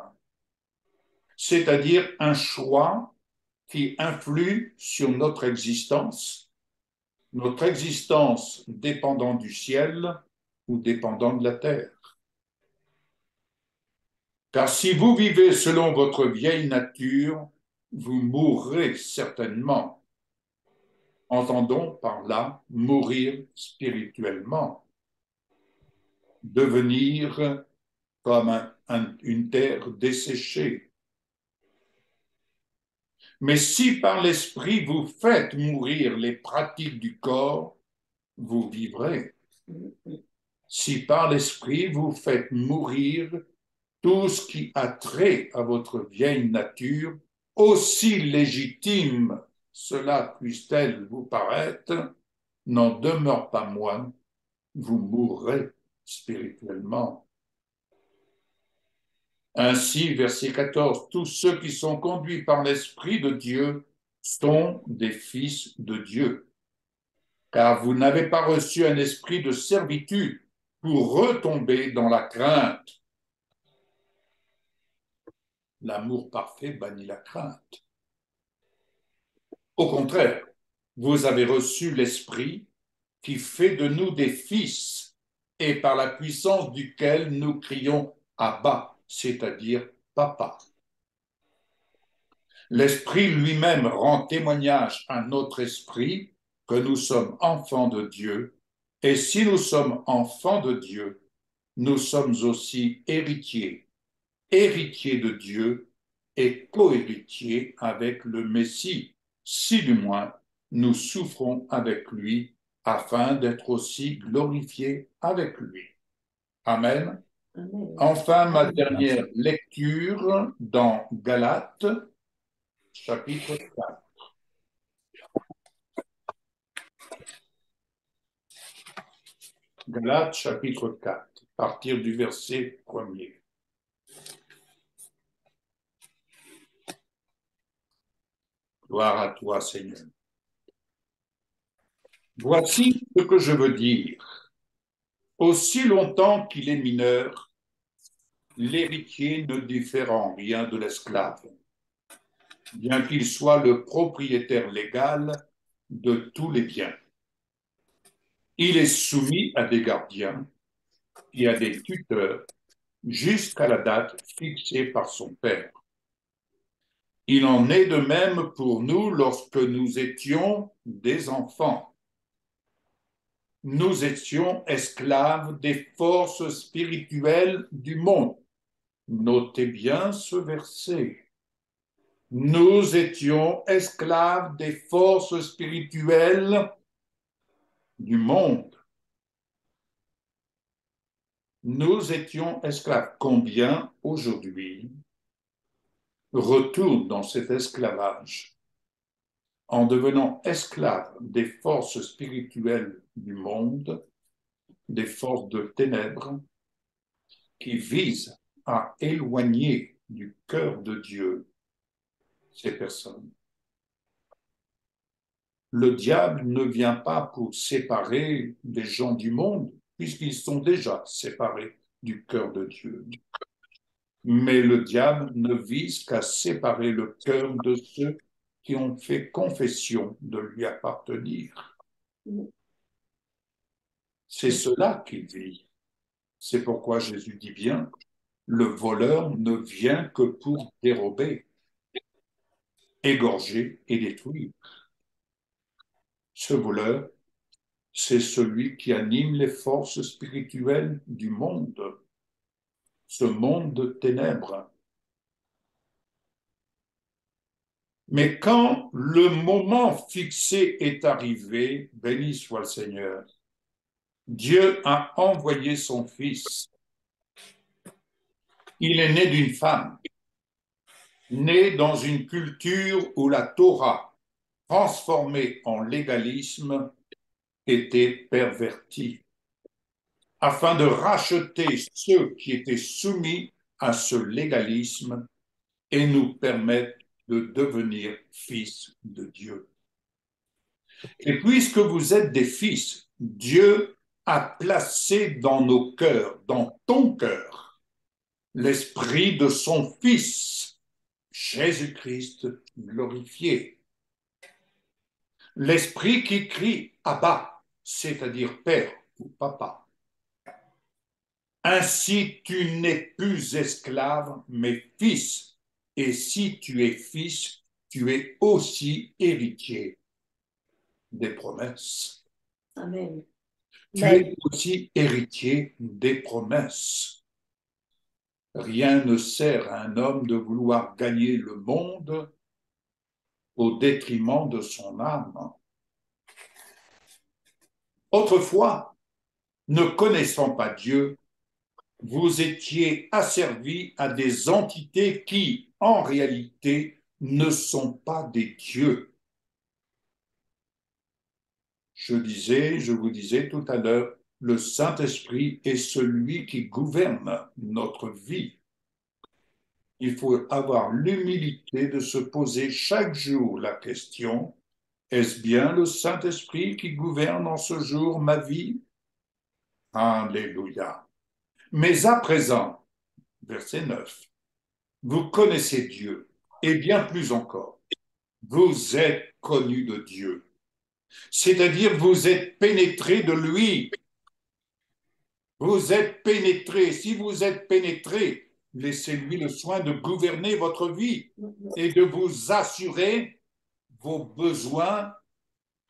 C'est-à-dire un choix qui influe sur notre existence dépendant du ciel ou dépendant de la terre. Car si vous vivez selon votre vieille nature, vous mourrez certainement. Entendons par là mourir spirituellement, devenir comme une terre desséchée. Mais si par l'esprit vous faites mourir les pratiques du corps, vous vivrez. Si par l'esprit vous faites mourir tout ce qui a trait à votre vieille nature, aussi légitime cela puisse-t-elle vous paraître, n'en demeure pas moins, vous mourrez spirituellement. Ainsi, verset 14, tous ceux qui sont conduits par l'Esprit de Dieu sont des fils de Dieu. Car vous n'avez pas reçu un esprit de servitude pour retomber dans la crainte. L'amour parfait bannit la crainte. Au contraire, vous avez reçu l'Esprit qui fait de nous des fils et par la puissance duquel nous crions Abba, c'est-à-dire Papa. L'Esprit lui-même rend témoignage à notre esprit que nous sommes enfants de Dieu, et si nous sommes enfants de Dieu, nous sommes aussi héritiers, héritiers de Dieu et co-héritiers avec le Messie, si du moins nous souffrons avec lui, afin d'être aussi glorifiés avec lui. Amen. Amen. Enfin, ma dernière lecture dans Galates, chapitre 4. Galates, chapitre 4, à partir du verset 1er. Gloire à toi, Seigneur. Voici ce que je veux dire. Aussi longtemps qu'il est mineur, l'héritier ne diffère en rien de l'esclave, bien qu'il soit le propriétaire légal de tous les biens. Il est soumis à des gardiens et à des tuteurs jusqu'à la date fixée par son père. Il en est de même pour nous lorsque nous étions des enfants. Nous étions esclaves des forces spirituelles du monde. Notez bien ce verset. Nous étions esclaves des forces spirituelles du monde. Nous étions esclaves. Combien aujourd'hui retournent dans cet esclavage en devenant esclaves des forces spirituelles du monde, des forces de ténèbres qui visent à éloigner du cœur de Dieu ces personnes. Le diable ne vient pas pour séparer les gens du monde, puisqu'ils sont déjà séparés du cœur de Dieu. Mais le diable ne vise qu'à séparer le cœur de ceux qui ont fait confession de lui appartenir. C'est cela qu'il vit. C'est pourquoi Jésus dit bien, le voleur ne vient que pour dérober, égorger et détruire. Ce voleur, c'est celui qui anime les forces spirituelles du monde, ce monde de ténèbres. Mais quand le moment fixé est arrivé, béni soit le Seigneur, Dieu a envoyé son Fils. Il est né d'une femme, né dans une culture où la Torah, transformée en légalisme, était pervertie, afin de racheter ceux qui étaient soumis à ce légalisme et nous permettre de devenir fils de Dieu. Et puisque vous êtes des fils, Dieu a placé dans nos cœurs, dans ton cœur, l'esprit de son Fils, Jésus-Christ glorifié. L'esprit qui crie « Abba », c'est-à-dire Père ou Papa. Ainsi, tu n'es plus esclave, mais fils. Et si tu es fils, tu es aussi héritier des promesses. Amen. Tu es aussi héritier des promesses. Rien ne sert à un homme de vouloir gagner le monde au détriment de son âme. Autrefois, ne connaissant pas Dieu, vous étiez asservis à des entités qui, en réalité, ne sont pas des dieux. Je vous disais tout à l'heure, le Saint-Esprit est celui qui gouverne notre vie. Il faut avoir l'humilité de se poser chaque jour la question, est-ce bien le Saint-Esprit qui gouverne en ce jour ma vie? Alléluia. Mais à présent, verset 9, vous connaissez Dieu, et bien plus encore, vous êtes connus de Dieu. C'est-à-dire, vous êtes pénétrés de lui. Vous êtes pénétrés. Si vous êtes pénétrés, laissez-lui le soin de gouverner votre vie et de vous assurer vos besoins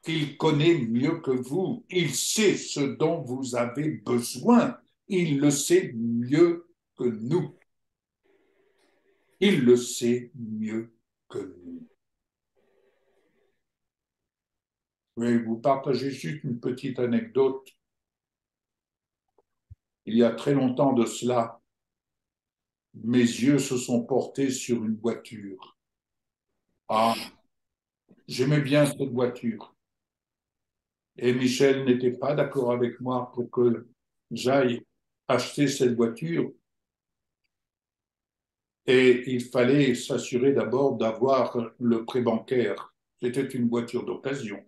qu'il connaît mieux que vous. Il sait ce dont vous avez besoin. Il le sait mieux que nous. Il le sait mieux que nous. Je vais vous partager juste une petite anecdote. Il y a très longtemps de cela, mes yeux se sont portés sur une voiture. Ah, j'aimais bien cette voiture. Et Michel n'était pas d'accord avec moi pour que j'aille acheter cette voiture. Et il fallait s'assurer d'abord d'avoir le prêt bancaire. C'était une voiture d'occasion.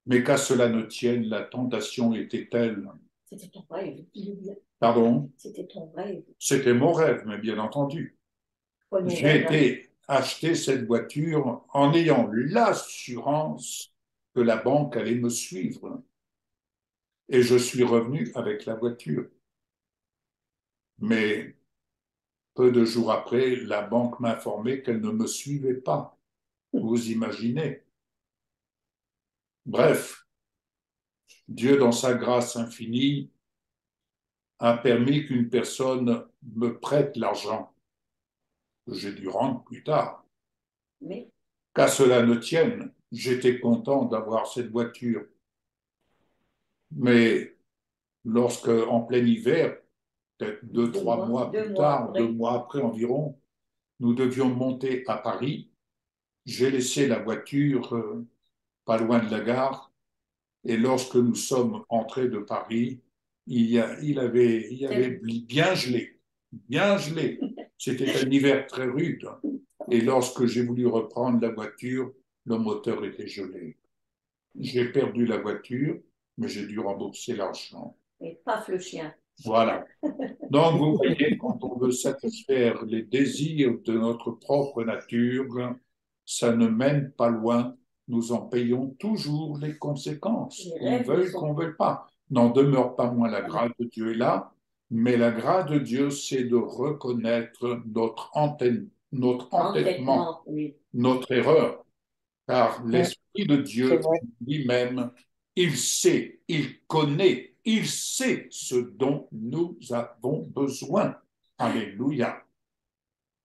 Mais qu'à cela ne tienne, la tentation était telle. C'était ton rêve. Pardon? C'était ton rêve. C'était mon rêve, mais bien entendu. J'ai été acheter cette voiture en ayant l'assurance que la banque allait me suivre. Et je suis revenu avec la voiture. Mais peu de jours après, la banque m'a informé qu'elle ne me suivait pas. Vous imaginez? Bref, Dieu, dans sa grâce infinie, a permis qu'une personne me prête l'argent que j'ai dû rendre plus tard. Mais qu'à cela ne tienne, j'étais content d'avoir cette voiture. Mais lorsque, en plein hiver, peut-être 2-3 mois plus tard, 2 mois après environ, nous devions monter à Paris, j'ai laissé la voiture pas loin de la gare, et lorsque nous sommes entrés de Paris, il avait bien gelé, bien gelé. C'était un hiver très rude. Et lorsque j'ai voulu reprendre la voiture, le moteur était gelé. J'ai perdu la voiture, mais j'ai dû rembourser l'argent. Et paf le chien. Voilà. Donc, vous voyez, quand on veut satisfaire les désirs de notre propre nature, ça ne mène pas loin. Nous en payons toujours les conséquences, qu'on veuille, qu'on ne veuille pas. N'en demeure pas moins la grâce de Dieu est là, mais la grâce de Dieu, c'est de reconnaître notre entêtement, oui. notre erreur. Car l'Esprit de Dieu lui-même, il sait, il connaît, il sait ce dont nous avons besoin. Alléluia.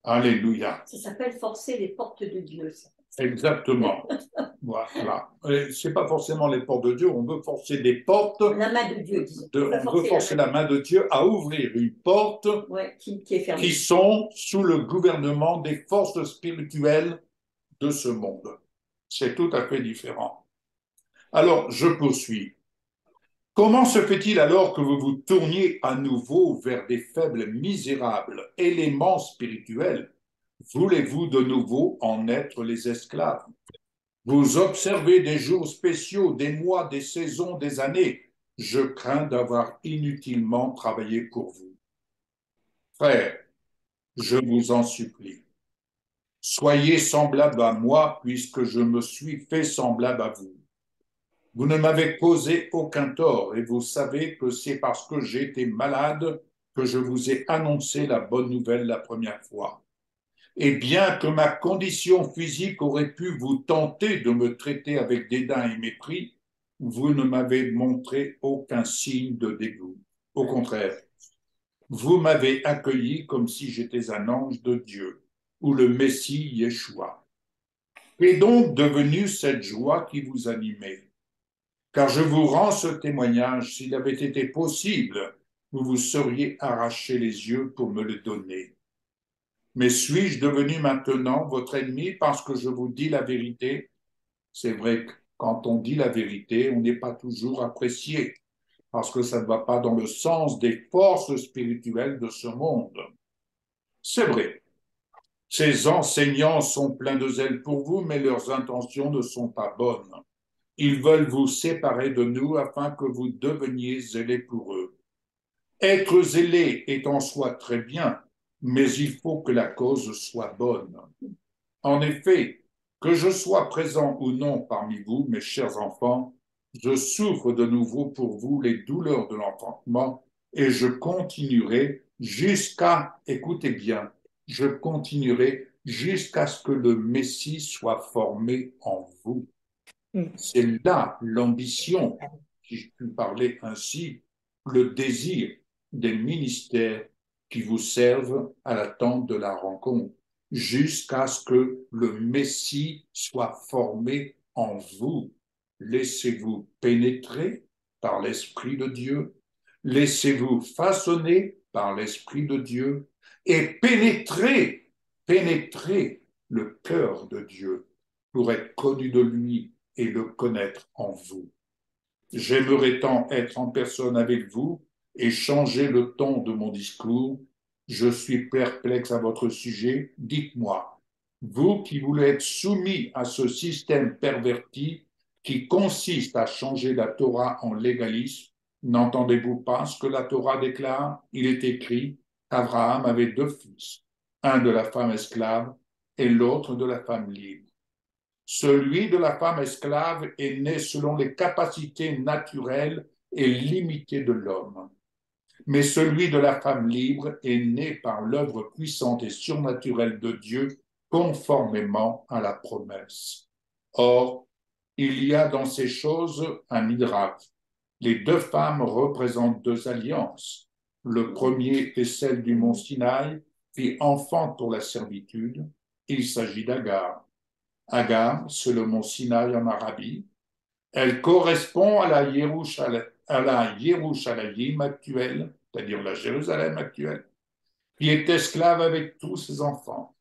Alléluia. Ça s'appelle forcer les portes de Dieu. Ça. Exactement. Voilà. C'est pas forcément les portes de Dieu, on veut forcer des portes. La main de Dieu, disons. On veut forcer la main de Dieu à ouvrir une porte qui est fermée. Qui sont sous le gouvernement des forces spirituelles de ce monde. C'est tout à fait différent. Alors, je poursuis. Comment se fait-il alors que vous vous tourniez à nouveau vers des faibles, misérables éléments spirituels? Voulez-vous de nouveau en être les esclaves? Vous observez des jours spéciaux, des mois, des saisons, des années. Je crains d'avoir inutilement travaillé pour vous. Frères, je vous en supplie. Soyez semblables à moi, puisque je me suis fait semblable à vous. Vous ne m'avez causé aucun tort, et vous savez que c'est parce que j'étais malade que je vous ai annoncé la bonne nouvelle la première fois. Et bien que ma condition physique aurait pu vous tenter de me traiter avec dédain et mépris, vous ne m'avez montré aucun signe de dégoût. Au contraire, vous m'avez accueilli comme si j'étais un ange de Dieu, ou le Messie Yeshua. Qu'est donc devenue cette joie qui vous animait? Car je vous rends ce témoignage, s'il avait été possible, vous vous seriez arraché les yeux pour me le donner. Mais suis-je devenu maintenant votre ennemi parce que je vous dis la vérité? C'est vrai que quand on dit la vérité, on n'est pas toujours apprécié, parce que ça ne va pas dans le sens des forces spirituelles de ce monde. C'est vrai. Ces enseignants sont pleins de zèle pour vous, mais leurs intentions ne sont pas bonnes. Ils veulent vous séparer de nous afin que vous deveniez zélés pour eux. Être zélé est en soi très bien, mais il faut que la cause soit bonne. En effet, que je sois présent ou non parmi vous, mes chers enfants, je souffre de nouveau pour vous les douleurs de l'enfantement et je continuerai écoutez bien, je continuerai jusqu'à ce que le Messie soit formé en vous. C'est là l'ambition, si je puis parler ainsi, le désir des ministères qui vous servent à l'attente de la rencontre, jusqu'à ce que le Messie soit formé en vous. Laissez-vous pénétrer par l'Esprit de Dieu, laissez-vous façonner par l'Esprit de Dieu et pénétrez le cœur de Dieu pour être connu de lui et le connaître en vous. J'aimerais tant être en personne avec vous et changer le ton de mon discours. Je suis perplexe à votre sujet. Dites-moi, vous qui voulez être soumis à ce système perverti qui consiste à changer la Torah en légalisme, n'entendez-vous pas ce que la Torah déclare? Il est écrit qu'Abraham avait 2 fils, un de la femme esclave et l'autre de la femme libre. Celui de la femme esclave est né selon les capacités naturelles et limitées de l'homme. Mais celui de la femme libre est né par l'œuvre puissante et surnaturelle de Dieu, conformément à la promesse. Or, il y a dans ces choses un midrash. Les 2 femmes représentent 2 alliances. Le premier est celle du mont Sinaï, qui enfante pour la servitude. Il s'agit d'Agar. Agar, c'est le mont Sinaï en Arabie. Elle correspond à la Yerushalayim actuelle, c'est-à-dire la Jérusalem actuelle, qui est esclave avec tous ses enfants.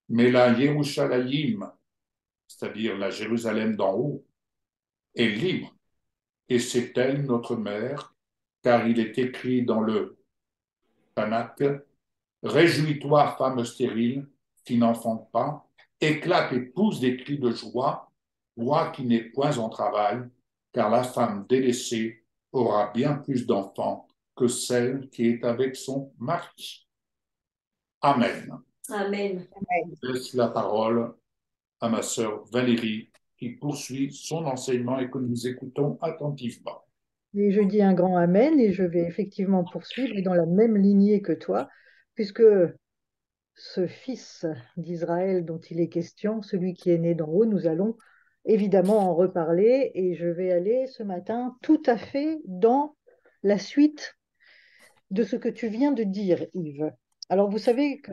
Mais la Yerushalayim, c'est-à-dire la Jérusalem d'en haut, est libre. Et c'est elle notre mère, car il est écrit dans le Tanakh, « Réjouis-toi, femme stérile, qui n'enfante pas, éclate et pousse des cris de joie, toi qui n'es point en travail, car la femme délaissée aura bien plus d'enfants que celle qui est avec son mari. » Amen. Amen. Je laisse la parole à ma sœur Valérie, qui poursuit son enseignement et que nous écoutons attentivement. Et je dis un grand Amen et je vais effectivement poursuivre dans la même lignée que toi, puisque ce fils d'Israël dont il est question, celui qui est né d'en haut, nous allons évidemment en reparler et je vais aller ce matin tout à fait dans la suite de ce que tu viens de dire, Yves. Alors vous savez que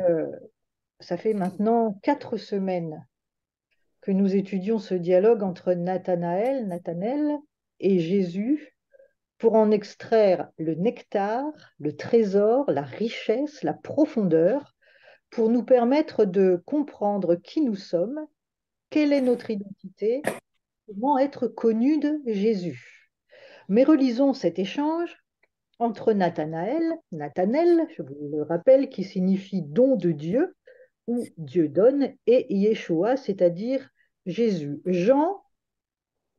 ça fait maintenant 4 semaines que nous étudions ce dialogue entre Nathanaël et Jésus pour en extraire le nectar, le trésor, la richesse, la profondeur, pour nous permettre de comprendre qui nous sommes, quelle est notre identité, comment être connus de Jésus. Mais relisons cet échange entre Nathanaël, je vous le rappelle, qui signifie don de Dieu, ou Dieu donne, et Yeshua, c'est-à-dire Jésus. Jean,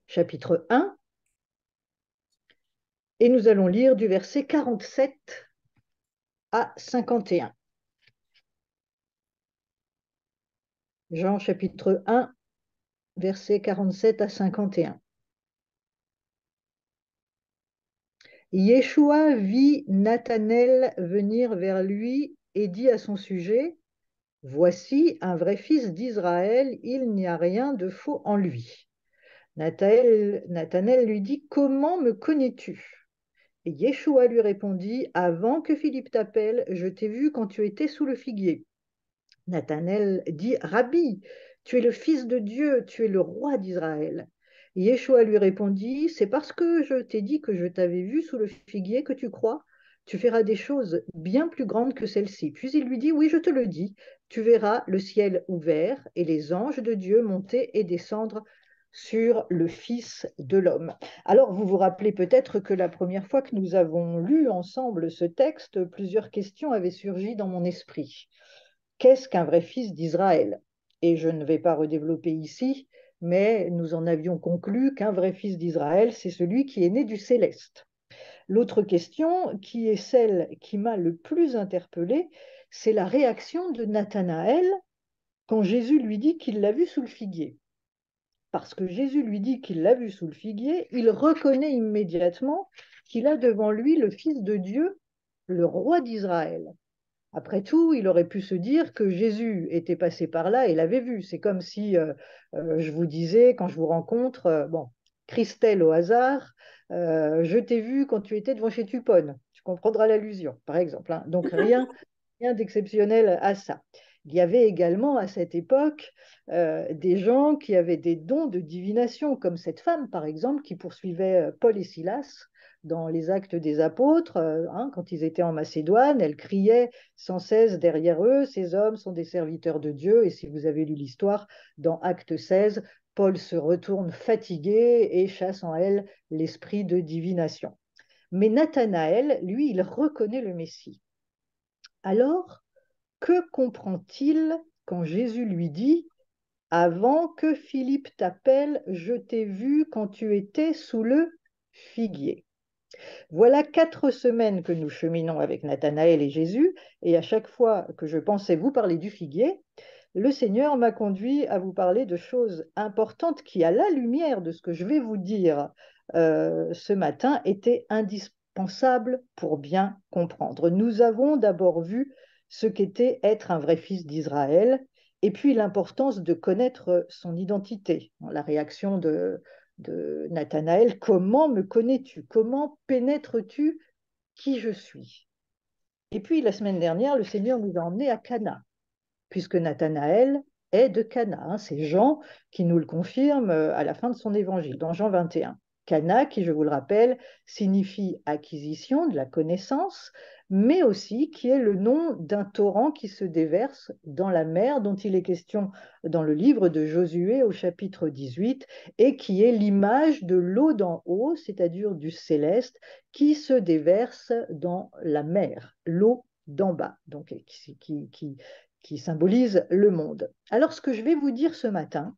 chapitre 1, et nous allons lire du verset 47 à 51. Jean, chapitre 1, versets 47 à 51. Yeshua vit Nathanaël venir vers lui et dit à son sujet, « Voici un vrai fils d'Israël, il n'y a rien de faux en lui. » Nathanaël lui dit, « Comment me connais-tu » Et Yeshua lui répondit, « Avant que Philippe t'appelle, je t'ai vu quand tu étais sous le figuier. » Nathanaël dit, « Rabbi, tu es le Fils de Dieu, tu es le roi d'Israël. » Yeshua lui répondit, « C'est parce que je t'ai dit que je t'avais vu sous le figuier que tu crois. Tu feras des choses bien plus grandes que celles-ci. » Puis il lui dit, « Oui, je te le dis, tu verras le ciel ouvert et les anges de Dieu monter et descendre sur le Fils de l'homme. » Alors, vous vous rappelez peut-être que la première fois que nous avons lu ensemble ce texte, plusieurs questions avaient surgi dans mon esprit. Qu'est-ce qu'un vrai fils d'Israël? Et je ne vais pas redévelopper ici, mais nous en avions conclu qu'un vrai fils d'Israël, c'est celui qui est né du céleste. L'autre question, qui est celle qui m'a le plus interpellée, c'est la réaction de Nathanaël quand Jésus lui dit qu'il l'a vu sous le figuier. Parce que Jésus lui dit qu'il l'a vu sous le figuier, il reconnaît immédiatement qu'il a devant lui le Fils de Dieu le roi d'Israël. Après tout, il aurait pu se dire que Jésus était passé par là et l'avait vu. C'est comme si je vous disais, quand je vous rencontre, bon, Christelle au hasard, je t'ai vu quand tu étais devant chez Tupone. Tu comprendras l'allusion, par exemple, hein. Donc rien d'exceptionnel à ça. Il y avait également à cette époque des gens qui avaient des dons de divination, comme cette femme, par exemple, qui poursuivait Paul et Silas dans les Actes des Apôtres, hein, quand ils étaient en Macédoine. Elle criait sans cesse derrière eux, ces hommes sont des serviteurs de Dieu. Et si vous avez lu l'histoire, dans Acte 16, Paul se retourne fatigué et chasse en elle l'esprit de divination. Mais Nathanaël, lui, il reconnaît le Messie. Alors, que comprend-il quand Jésus lui dit « Avant que Philippe t'appelle, je t'ai vu quand tu étais sous le figuier ». Voilà 4 semaines que nous cheminons avec Nathanaël et Jésus, et à chaque fois que je pensais vous parler du figuier, le Seigneur m'a conduit à vous parler de choses importantes qui, à la lumière de ce que je vais vous dire ce matin, étaient indispensables pour bien comprendre. Nous avons d'abord vu ce qu'était être un vrai fils d'Israël, et puis l'importance de connaître son identité. La réaction de Nathanaël, comment me connais-tu? Comment pénètres-tu qui je suis? Et puis la semaine dernière, le Seigneur nous a emmenés à Cana, puisque Nathanaël est de Cana, hein. C'est Jean qui nous le confirme à la fin de son évangile, dans Jean 21. Cana, qui, je vous le rappelle, signifie acquisition de la connaissance, mais aussi qui est le nom d'un torrent qui se déverse dans la mer, dont il est question dans le livre de Josué au chapitre 18, et qui est l'image de l'eau d'en haut, c'est-à-dire du céleste, qui se déverse dans la mer, l'eau d'en bas, donc qui symbolise le monde. Alors, ce que je vais vous dire ce matin,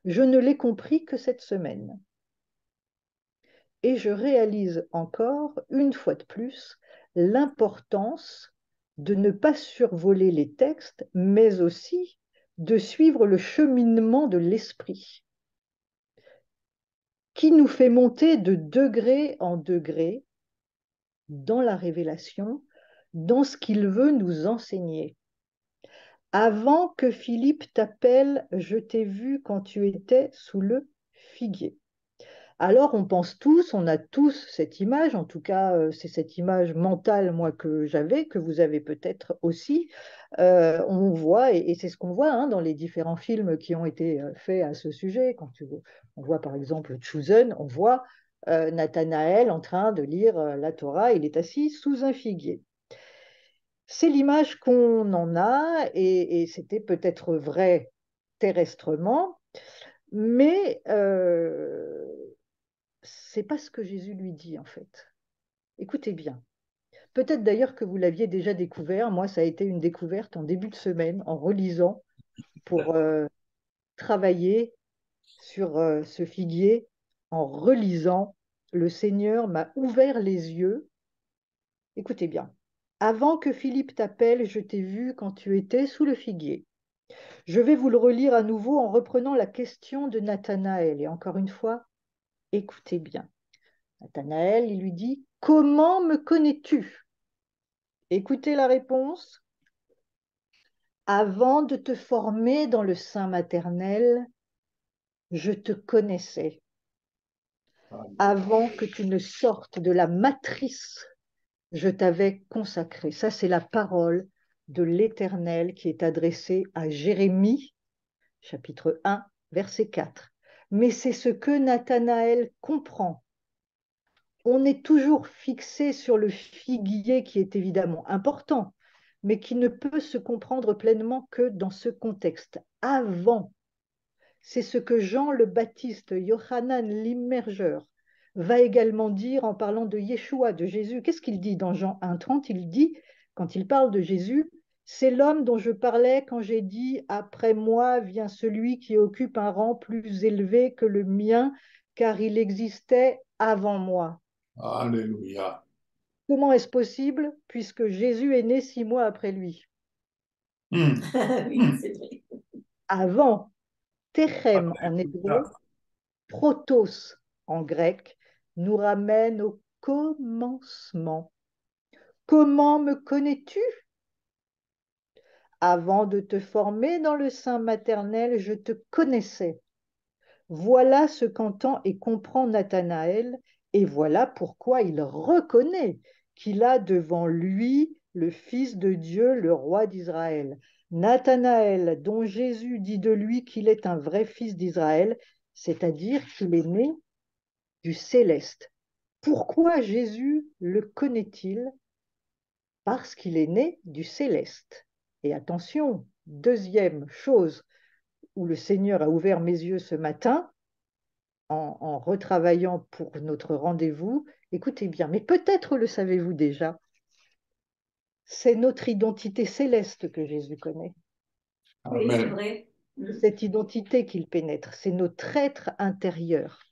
je ne l'ai compris que cette semaine. Et je réalise encore, une fois de plus, l'importance de ne pas survoler les textes, mais aussi de suivre le cheminement de l'esprit, qui nous fait monter de degré en degré dans la révélation, dans ce qu'il veut nous enseigner. Avant que Philippe t'appelle, je t'ai vu quand tu étais sous le figuier. Alors on pense tous, on a tous cette image, en tout cas c'est cette image mentale moi que j'avais, que vous avez peut-être aussi. On voit, et c'est ce qu'on voit hein, dans les différents films qui ont été faits à ce sujet. On voit par exemple Chosen, on voit Nathanaël en train de lire la Torah, il est assis sous un figuier. C'est l'image qu'on en a, et c'était peut-être vrai terrestrement, mais c'est pas ce que Jésus lui dit en fait. Écoutez bien. Peut-être d'ailleurs que vous l'aviez déjà découvert. Moi, ça a été une découverte en début de semaine, en relisant pour travailler sur ce figuier. En relisant, le Seigneur m'a ouvert les yeux. Écoutez bien. Avant que Philippe t'appelle, je t'ai vu quand tu étais sous le figuier. Je vais vous le relire à nouveau en reprenant la question de Nathanaël. Et encore une fois, écoutez bien. Nathanaël, il lui dit, « Comment me connais-tu » Écoutez la réponse. « Avant de te former dans le sein maternel, je te connaissais. Avant que tu ne sortes de la matrice, je t'avais consacré. » Ça, c'est la parole de l'Éternel qui est adressée à Jérémie, chapitre 1, verset 4. Mais c'est ce que Nathanaël comprend. On est toujours fixé sur le figuier qui est évidemment important, mais qui ne peut se comprendre pleinement que dans ce contexte. Avant, c'est ce que Jean le Baptiste, Yohanan l'immergeur, va également dire en parlant de Yeshua, de Jésus. Qu'est-ce qu'il dit dans Jean 1,30? Il dit, quand il parle de Jésus, c'est l'homme dont je parlais quand j'ai dit, après moi vient celui qui occupe un rang plus élevé que le mien, car il existait avant moi. Alléluia. Comment est-ce possible, puisque Jésus est né 6 mois après lui? Oui, c'est vrai. Avant, Techem en hébreu, protos en grec, nous ramène au commencement. Comment me connais-tu? Avant de te former dans le sein maternel, je te connaissais. Voilà ce qu'entend et comprend Nathanaël, et voilà pourquoi il reconnaît qu'il a devant lui le Fils de Dieu, le roi d'Israël. Nathanaël, dont Jésus dit de lui qu'il est un vrai fils d'Israël, c'est-à-dire qu'il est né du céleste. Pourquoi Jésus le connaît-il? Parce qu'il est né du céleste. Et attention, deuxième chose où le Seigneur a ouvert mes yeux ce matin, en retravaillant pour notre rendez-vous, écoutez bien, mais peut-être le savez-vous déjà, c'est notre identité céleste que Jésus connaît. Oui, c'est Amen. vrai. Cette identité qu'il pénètre, c'est notre être intérieur.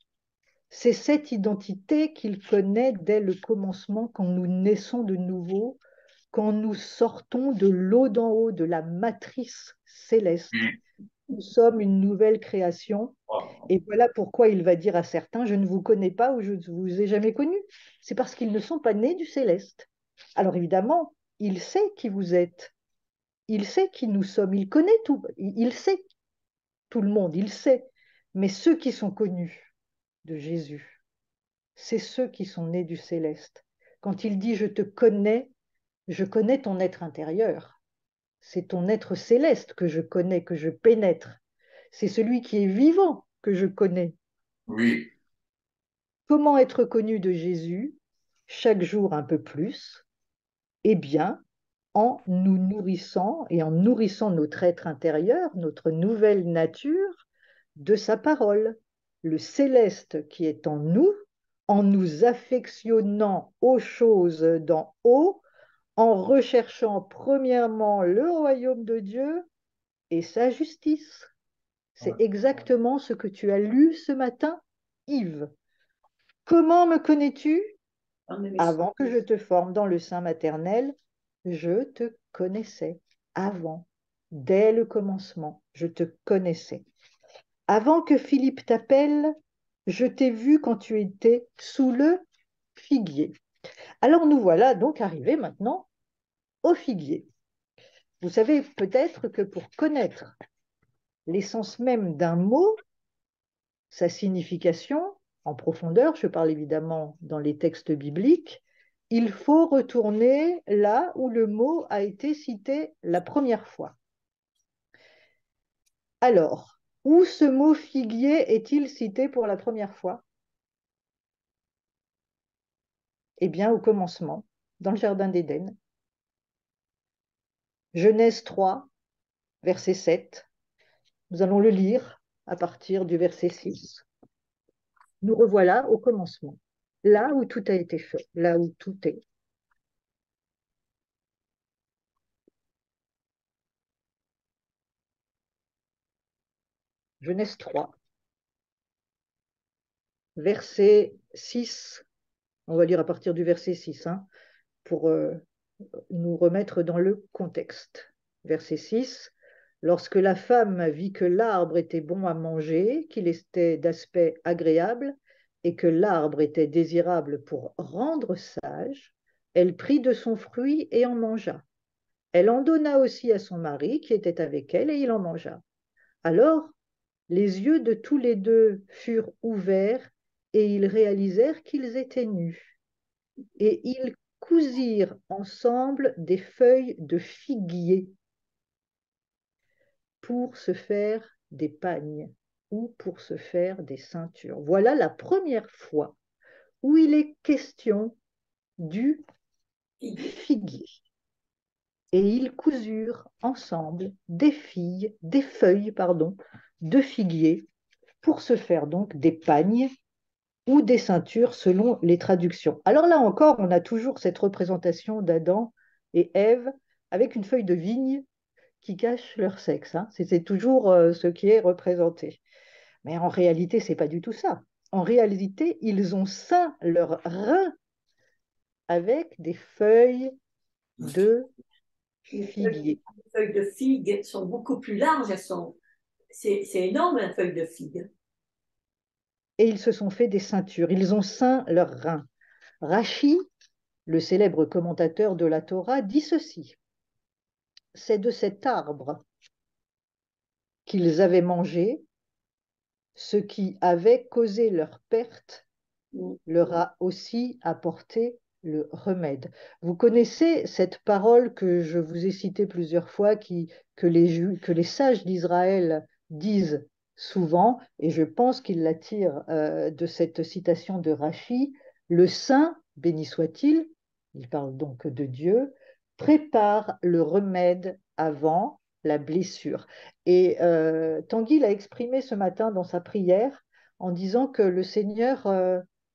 C'est cette identité qu'il connaît dès le commencement, quand nous naissons de nouveau, quand nous sortons de l'eau d'en haut, de la matrice céleste. Nous sommes une nouvelle création. Et voilà pourquoi il va dire à certains, je ne vous connais pas ou je ne vous ai jamais connu. C'est parce qu'ils ne sont pas nés du céleste. Alors évidemment, il sait qui vous êtes. Il sait qui nous sommes. Il connaît tout. Il sait tout le monde. Il sait. Mais ceux qui sont connus de Jésus, c'est ceux qui sont nés du céleste. Quand il dit je te connais, je connais ton être intérieur. C'est ton être céleste que je connais, que je pénètre. C'est celui qui est vivant que je connais. Oui. Comment être connu de Jésus chaque jour un peu plus? Eh bien, en nous nourrissant et en nourrissant notre être intérieur, notre nouvelle nature, de sa parole, le céleste qui est en nous affectionnant aux choses d'en haut, en recherchant premièrement le royaume de Dieu et sa justice. C'est exactement ce que tu as lu ce matin, Yves. Comment me connais-tu? Avant que je te forme dans le sein maternel, je te connaissais. Avant, dès le commencement, je te connaissais. Avant que Philippe t'appelle, je t'ai vu quand tu étais sous le figuier. Alors nous voilà donc arrivés maintenant au figuier. Vous savez peut-être que pour connaître l'essence même d'un mot, sa signification en profondeur, je parle évidemment dans les textes bibliques, il faut retourner là où le mot a été cité la première fois. Alors, où ce mot figuier est-il cité pour la première fois? Eh bien, au commencement, dans le Jardin d'Éden. Genèse 3, verset 7. Nous allons le lire à partir du verset 6. Nous revoilà au commencement, là où tout a été fait, là où tout est. Genèse 3, verset 6. On va lire à partir du verset 6, pour nous remettre dans le contexte. Verset 6. Lorsque la femme vit que l'arbre était bon à manger, qu'il était d'aspect agréable et que l'arbre était désirable pour rendre sage, elle prit de son fruit et en mangea. Elle en donna aussi à son mari qui était avec elle et il en mangea. Alors, les yeux de tous les deux furent ouverts et ils réalisèrent qu'ils étaient nus. Et ils cousirent ensemble des feuilles de figuier pour se faire des pagnes ou pour se faire des ceintures. Voilà la première fois où il est question du figuier. Et ils cousurent ensemble des feuilles de figuier pour se faire donc des pagnes ou des ceintures selon les traductions. Alors là encore, on a toujours cette représentation d'Adam et Ève avec une feuille de vigne qui cache leur sexe. C'est toujours ce qui est représenté. Mais en réalité, ce n'est pas du tout ça. En réalité, ils ont ceint leurs reins avec des feuilles de figuier. Les feuilles de figue sont beaucoup plus larges. C'est énorme, une feuille de figue. Et ils se sont fait des ceintures. Ils ont ceint leurs reins. Rachi le célèbre commentateur de la Torah, dit ceci: c'est de cet arbre qu'ils avaient mangé, ce qui avait causé leur perte leur a aussi apporté le remède. Vous connaissez cette parole que je vous ai citée plusieurs fois, que les sages d'Israël disent souvent, et je pense qu'ils la tirent de cette citation de Rachi: le saint, béni soit-il, il parle donc de Dieu, prépare le remède avant la blessure. Et Tanguy l'a exprimé ce matin dans sa prière en disant que le Seigneur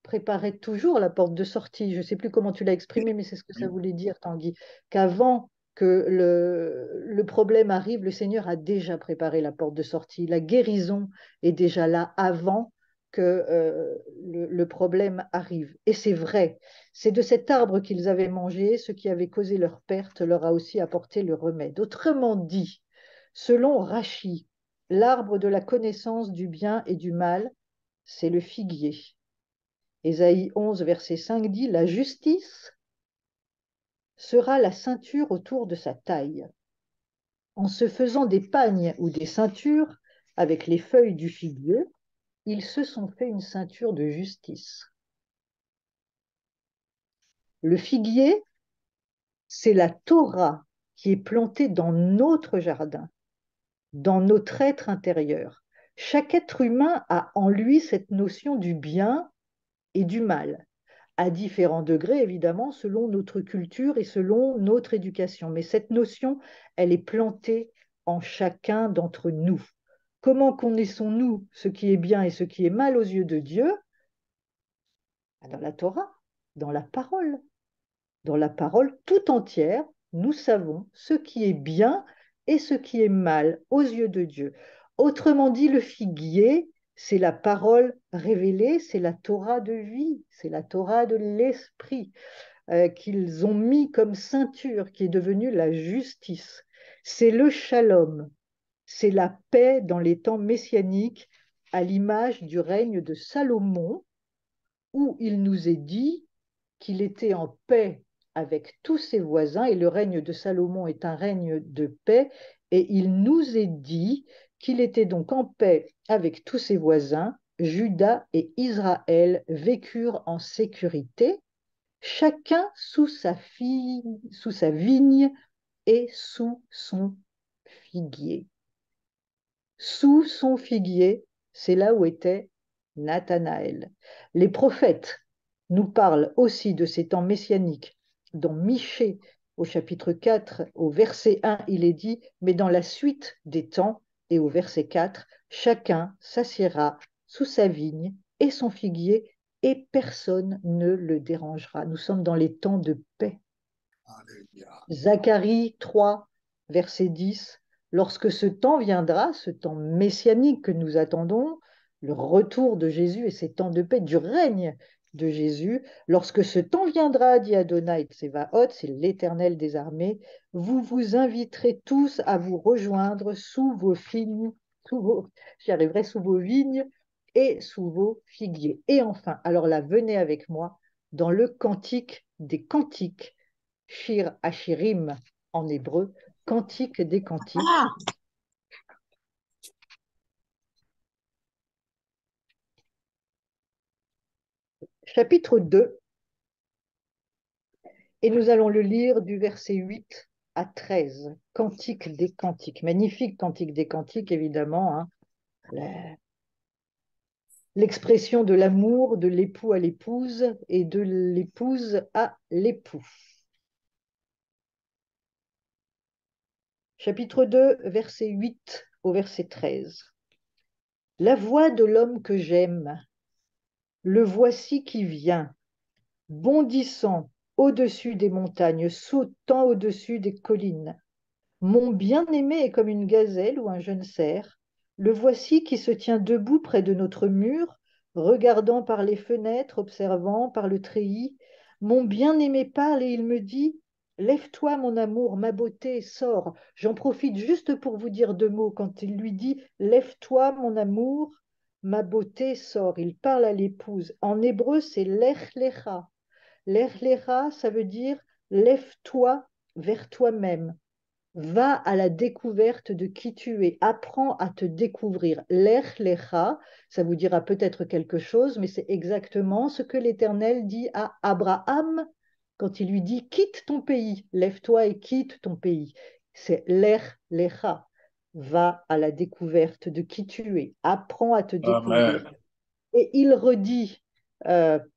préparait toujours la porte de sortie. Je ne sais plus comment tu l'as exprimé, mais c'est ce que ça voulait dire, Tanguy, qu'avant que le problème arrive, le Seigneur a déjà préparé la porte de sortie. La guérison est déjà là avant que le problème arrive. Et c'est vrai, c'est de cet arbre qu'ils avaient mangé, ce qui avait causé leur perte leur a aussi apporté le remède. Autrement dit, selon Rachi, l'arbre de la connaissance du bien et du mal, c'est le figuier. Ésaïe 11, verset 5 dit: la justice sera la ceinture autour de sa taille. En se faisant des pagnes ou des ceintures avec les feuilles du figuier, ils se sont fait une ceinture de justice. Le figuier, c'est la Torah qui est plantée dans notre jardin, dans notre être intérieur. Chaque être humain a en lui cette notion du bien et du mal, à différents degrés, évidemment, selon notre culture et selon notre éducation. Mais cette notion, elle est plantée en chacun d'entre nous. Comment connaissons-nous ce qui est bien et ce qui est mal aux yeux de Dieu? Dans la Torah, dans la parole. Dans la parole tout entière, nous savons ce qui est bien et ce qui est mal aux yeux de Dieu. Autrement dit, le figuier, c'est la parole révélée, c'est la Torah de vie, c'est la Torah de l'esprit qu'ils ont mis comme ceinture, qui est devenue la justice. C'est le shalom, c'est la paix dans les temps messianiques, à l'image du règne de Salomon, où il nous est dit qu'il était en paix avec tous ses voisins, et le règne de Salomon est un règne de paix, et il nous est dit qu'il était donc en paix avec tous ses voisins. Juda et Israël vécurent en sécurité, chacun sous sa vigne et sous son figuier. Sous son figuier, c'est là où était Nathanaël. Les prophètes nous parlent aussi de ces temps messianiques. Dans Michée, au chapitre 4, au verset 1, il est dit: mais dans la suite des temps, et au verset 4, chacun s'assiera sous sa vigne et son figuier, et personne ne le dérangera. Nous sommes dans les temps de paix. Alléluia. Zacharie 3, verset 10, lorsque ce temps viendra, ce temps messianique que nous attendons, le retour de Jésus et ces temps de paix, du règne de Jésus, lorsque ce temps viendra, dit Adonai Tsevaot, c'est l'Éternel des armées, vous vous inviterez tous à vous rejoindre sous vos vignes, j'y arriverai, sous vos vignes et sous vos figuiers. Et enfin, alors là, venez avec moi dans le cantique des cantiques, Shir Hashirim en hébreu, cantique des cantiques. Chapitre 2, et nous allons le lire du verset 8 à 13. Cantique des cantiques, magnifique cantique des cantiques, évidemment, hein. L'expression de l'amour de l'époux à l'épouse et de l'épouse à l'époux. Chapitre 2, verset 8 au verset 13. La voix de l'homme que j'aime, le voici qui vient, bondissant au-dessus des montagnes, sautant au-dessus des collines. Mon bien-aimé est comme une gazelle ou un jeune cerf. Le voici qui se tient debout près de notre mur, regardant par les fenêtres, observant par le treillis. Mon bien-aimé parle et il me dit: lève-toi, mon amour, ma beauté, sors. J'en profite juste pour vous dire deux mots. Quand il lui dit lève-toi, mon amour, ma beauté, sors, il parle à l'épouse. En hébreu, c'est lech lecha. L'Echlecha, ça veut dire lève-toi vers toi-même. Va à la découverte de qui tu es. Apprends à te découvrir. L'Echlecha, ça vous dira peut-être quelque chose, mais c'est exactement ce que l'Éternel dit à Abraham quand il lui dit quitte ton pays, lève-toi et quitte ton pays. C'est l'Echlecha. Va à la découverte de qui tu es. Apprends à te découvrir. Amen. Et il redit,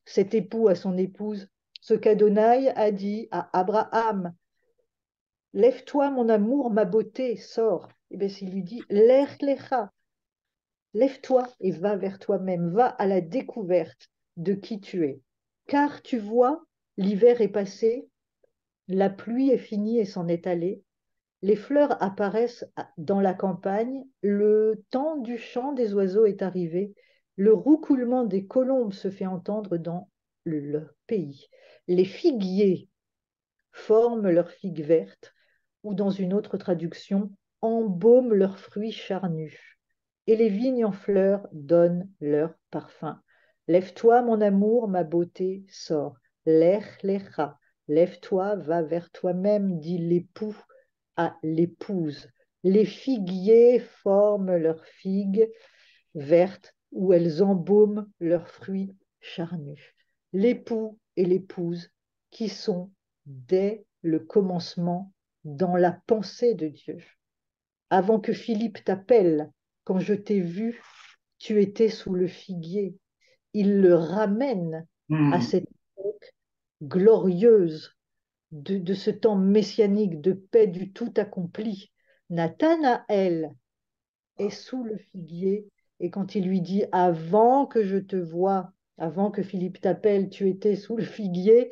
cet époux à son épouse, ce qu'Adonai a dit à Abraham. Lève-toi, mon amour, ma beauté, sors. Et bien, s'il lui dit, l'Echlecha, lève-toi et va vers toi-même, va à la découverte de qui tu es. Car tu vois, l'hiver est passé, la pluie est finie et s'en est allée, les fleurs apparaissent dans la campagne, le temps du chant des oiseaux est arrivé, le roucoulement des colombes se fait entendre dans le pays. Les figuiers forment leurs figues vertes, ou dans une autre traduction, embaument leurs fruits charnus. Et les vignes en fleurs donnent leur parfum. Lève-toi, mon amour, ma beauté, sors. L'Echlecha, lève-toi, va vers toi-même, dit l'époux à l'épouse. Les figuiers forment leurs figues vertes où elles embaument leurs fruits charnus. L'époux et l'épouse qui sont dès le commencement dans la pensée de Dieu. Avant que Philippe t'appelle, quand je t'ai vu, tu étais sous le figuier. Il le ramène à cette époque glorieuse de ce temps messianique de paix du tout accompli. Nathanaël est sous le figuier et quand il lui dit avant que je te voie, avant que Philippe t'appelle, tu étais sous le figuier,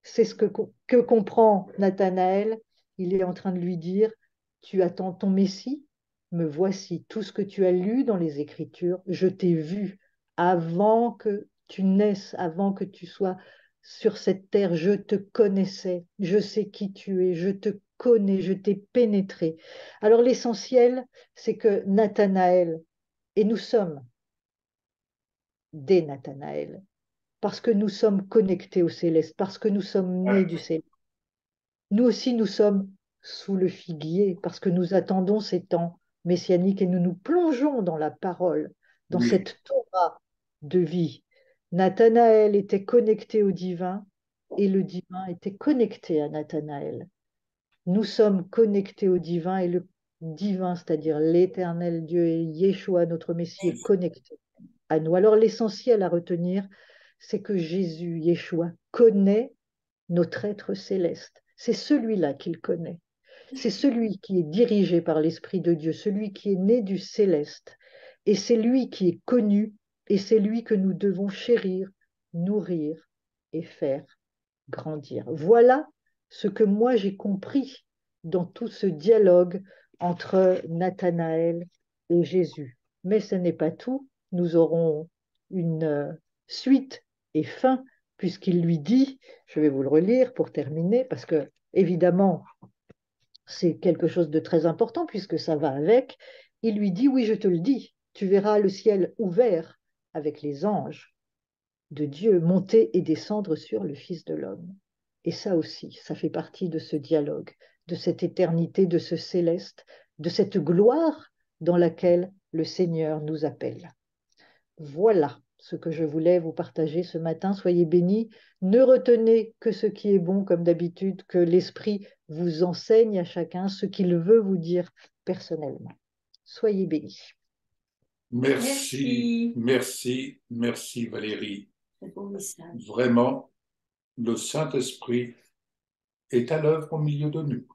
c'est ce que comprend Nathanaël. Il est en train de lui dire, tu attends ton Messie, me voici, tout ce que tu as lu dans les Écritures, je t'ai vu avant que tu naisses, avant que tu sois sur cette terre, je te connaissais, je sais qui tu es, je te connais, je t'ai pénétré. Alors l'essentiel, c'est que Nathanaël, et nous sommes des Nathanaël, parce que nous sommes connectés au céleste, parce que nous sommes nés du céleste. Nous aussi, nous sommes sous le figuier, parce que nous attendons ces temps messianiques et nous nous plongeons dans la parole, dans Oui. cette Torah de vie. Nathanaël était connecté au divin et le divin était connecté à Nathanaël. Nous sommes connectés au divin et le divin, c'est-à-dire l'éternel Dieu et Yeshua, notre Messie, est connecté à nous. Alors l'essentiel à retenir, c'est que Jésus, Yeshua, connaît notre être céleste. C'est celui-là qu'il connaît. C'est celui qui est dirigé par l'Esprit de Dieu, celui qui est né du céleste. Et c'est lui qui est connu et c'est lui que nous devons chérir, nourrir et faire grandir. Voilà ce que moi j'ai compris dans tout ce dialogue entre Nathanaël et Jésus. Mais ce n'est pas tout. Nous aurons une suite et fin, puisqu'il lui dit, je vais vous le relire pour terminer, parce que évidemment, c'est quelque chose de très important, puisque ça va avec. Il lui dit, oui, je te le dis, tu verras le ciel ouvert avec les anges de Dieu monter et descendre sur le Fils de l'homme. Et ça aussi, ça fait partie de ce dialogue, de cette éternité, de ce céleste, de cette gloire dans laquelle le Seigneur nous appelle. Voilà ce que je voulais vous partager ce matin. Soyez bénis. Ne retenez que ce qui est bon, comme d'habitude, que l'Esprit vous enseigne à chacun ce qu'il veut vous dire personnellement. Soyez bénis. Merci, merci, merci Valérie. Vraiment, le Saint-Esprit est à l'œuvre au milieu de nous.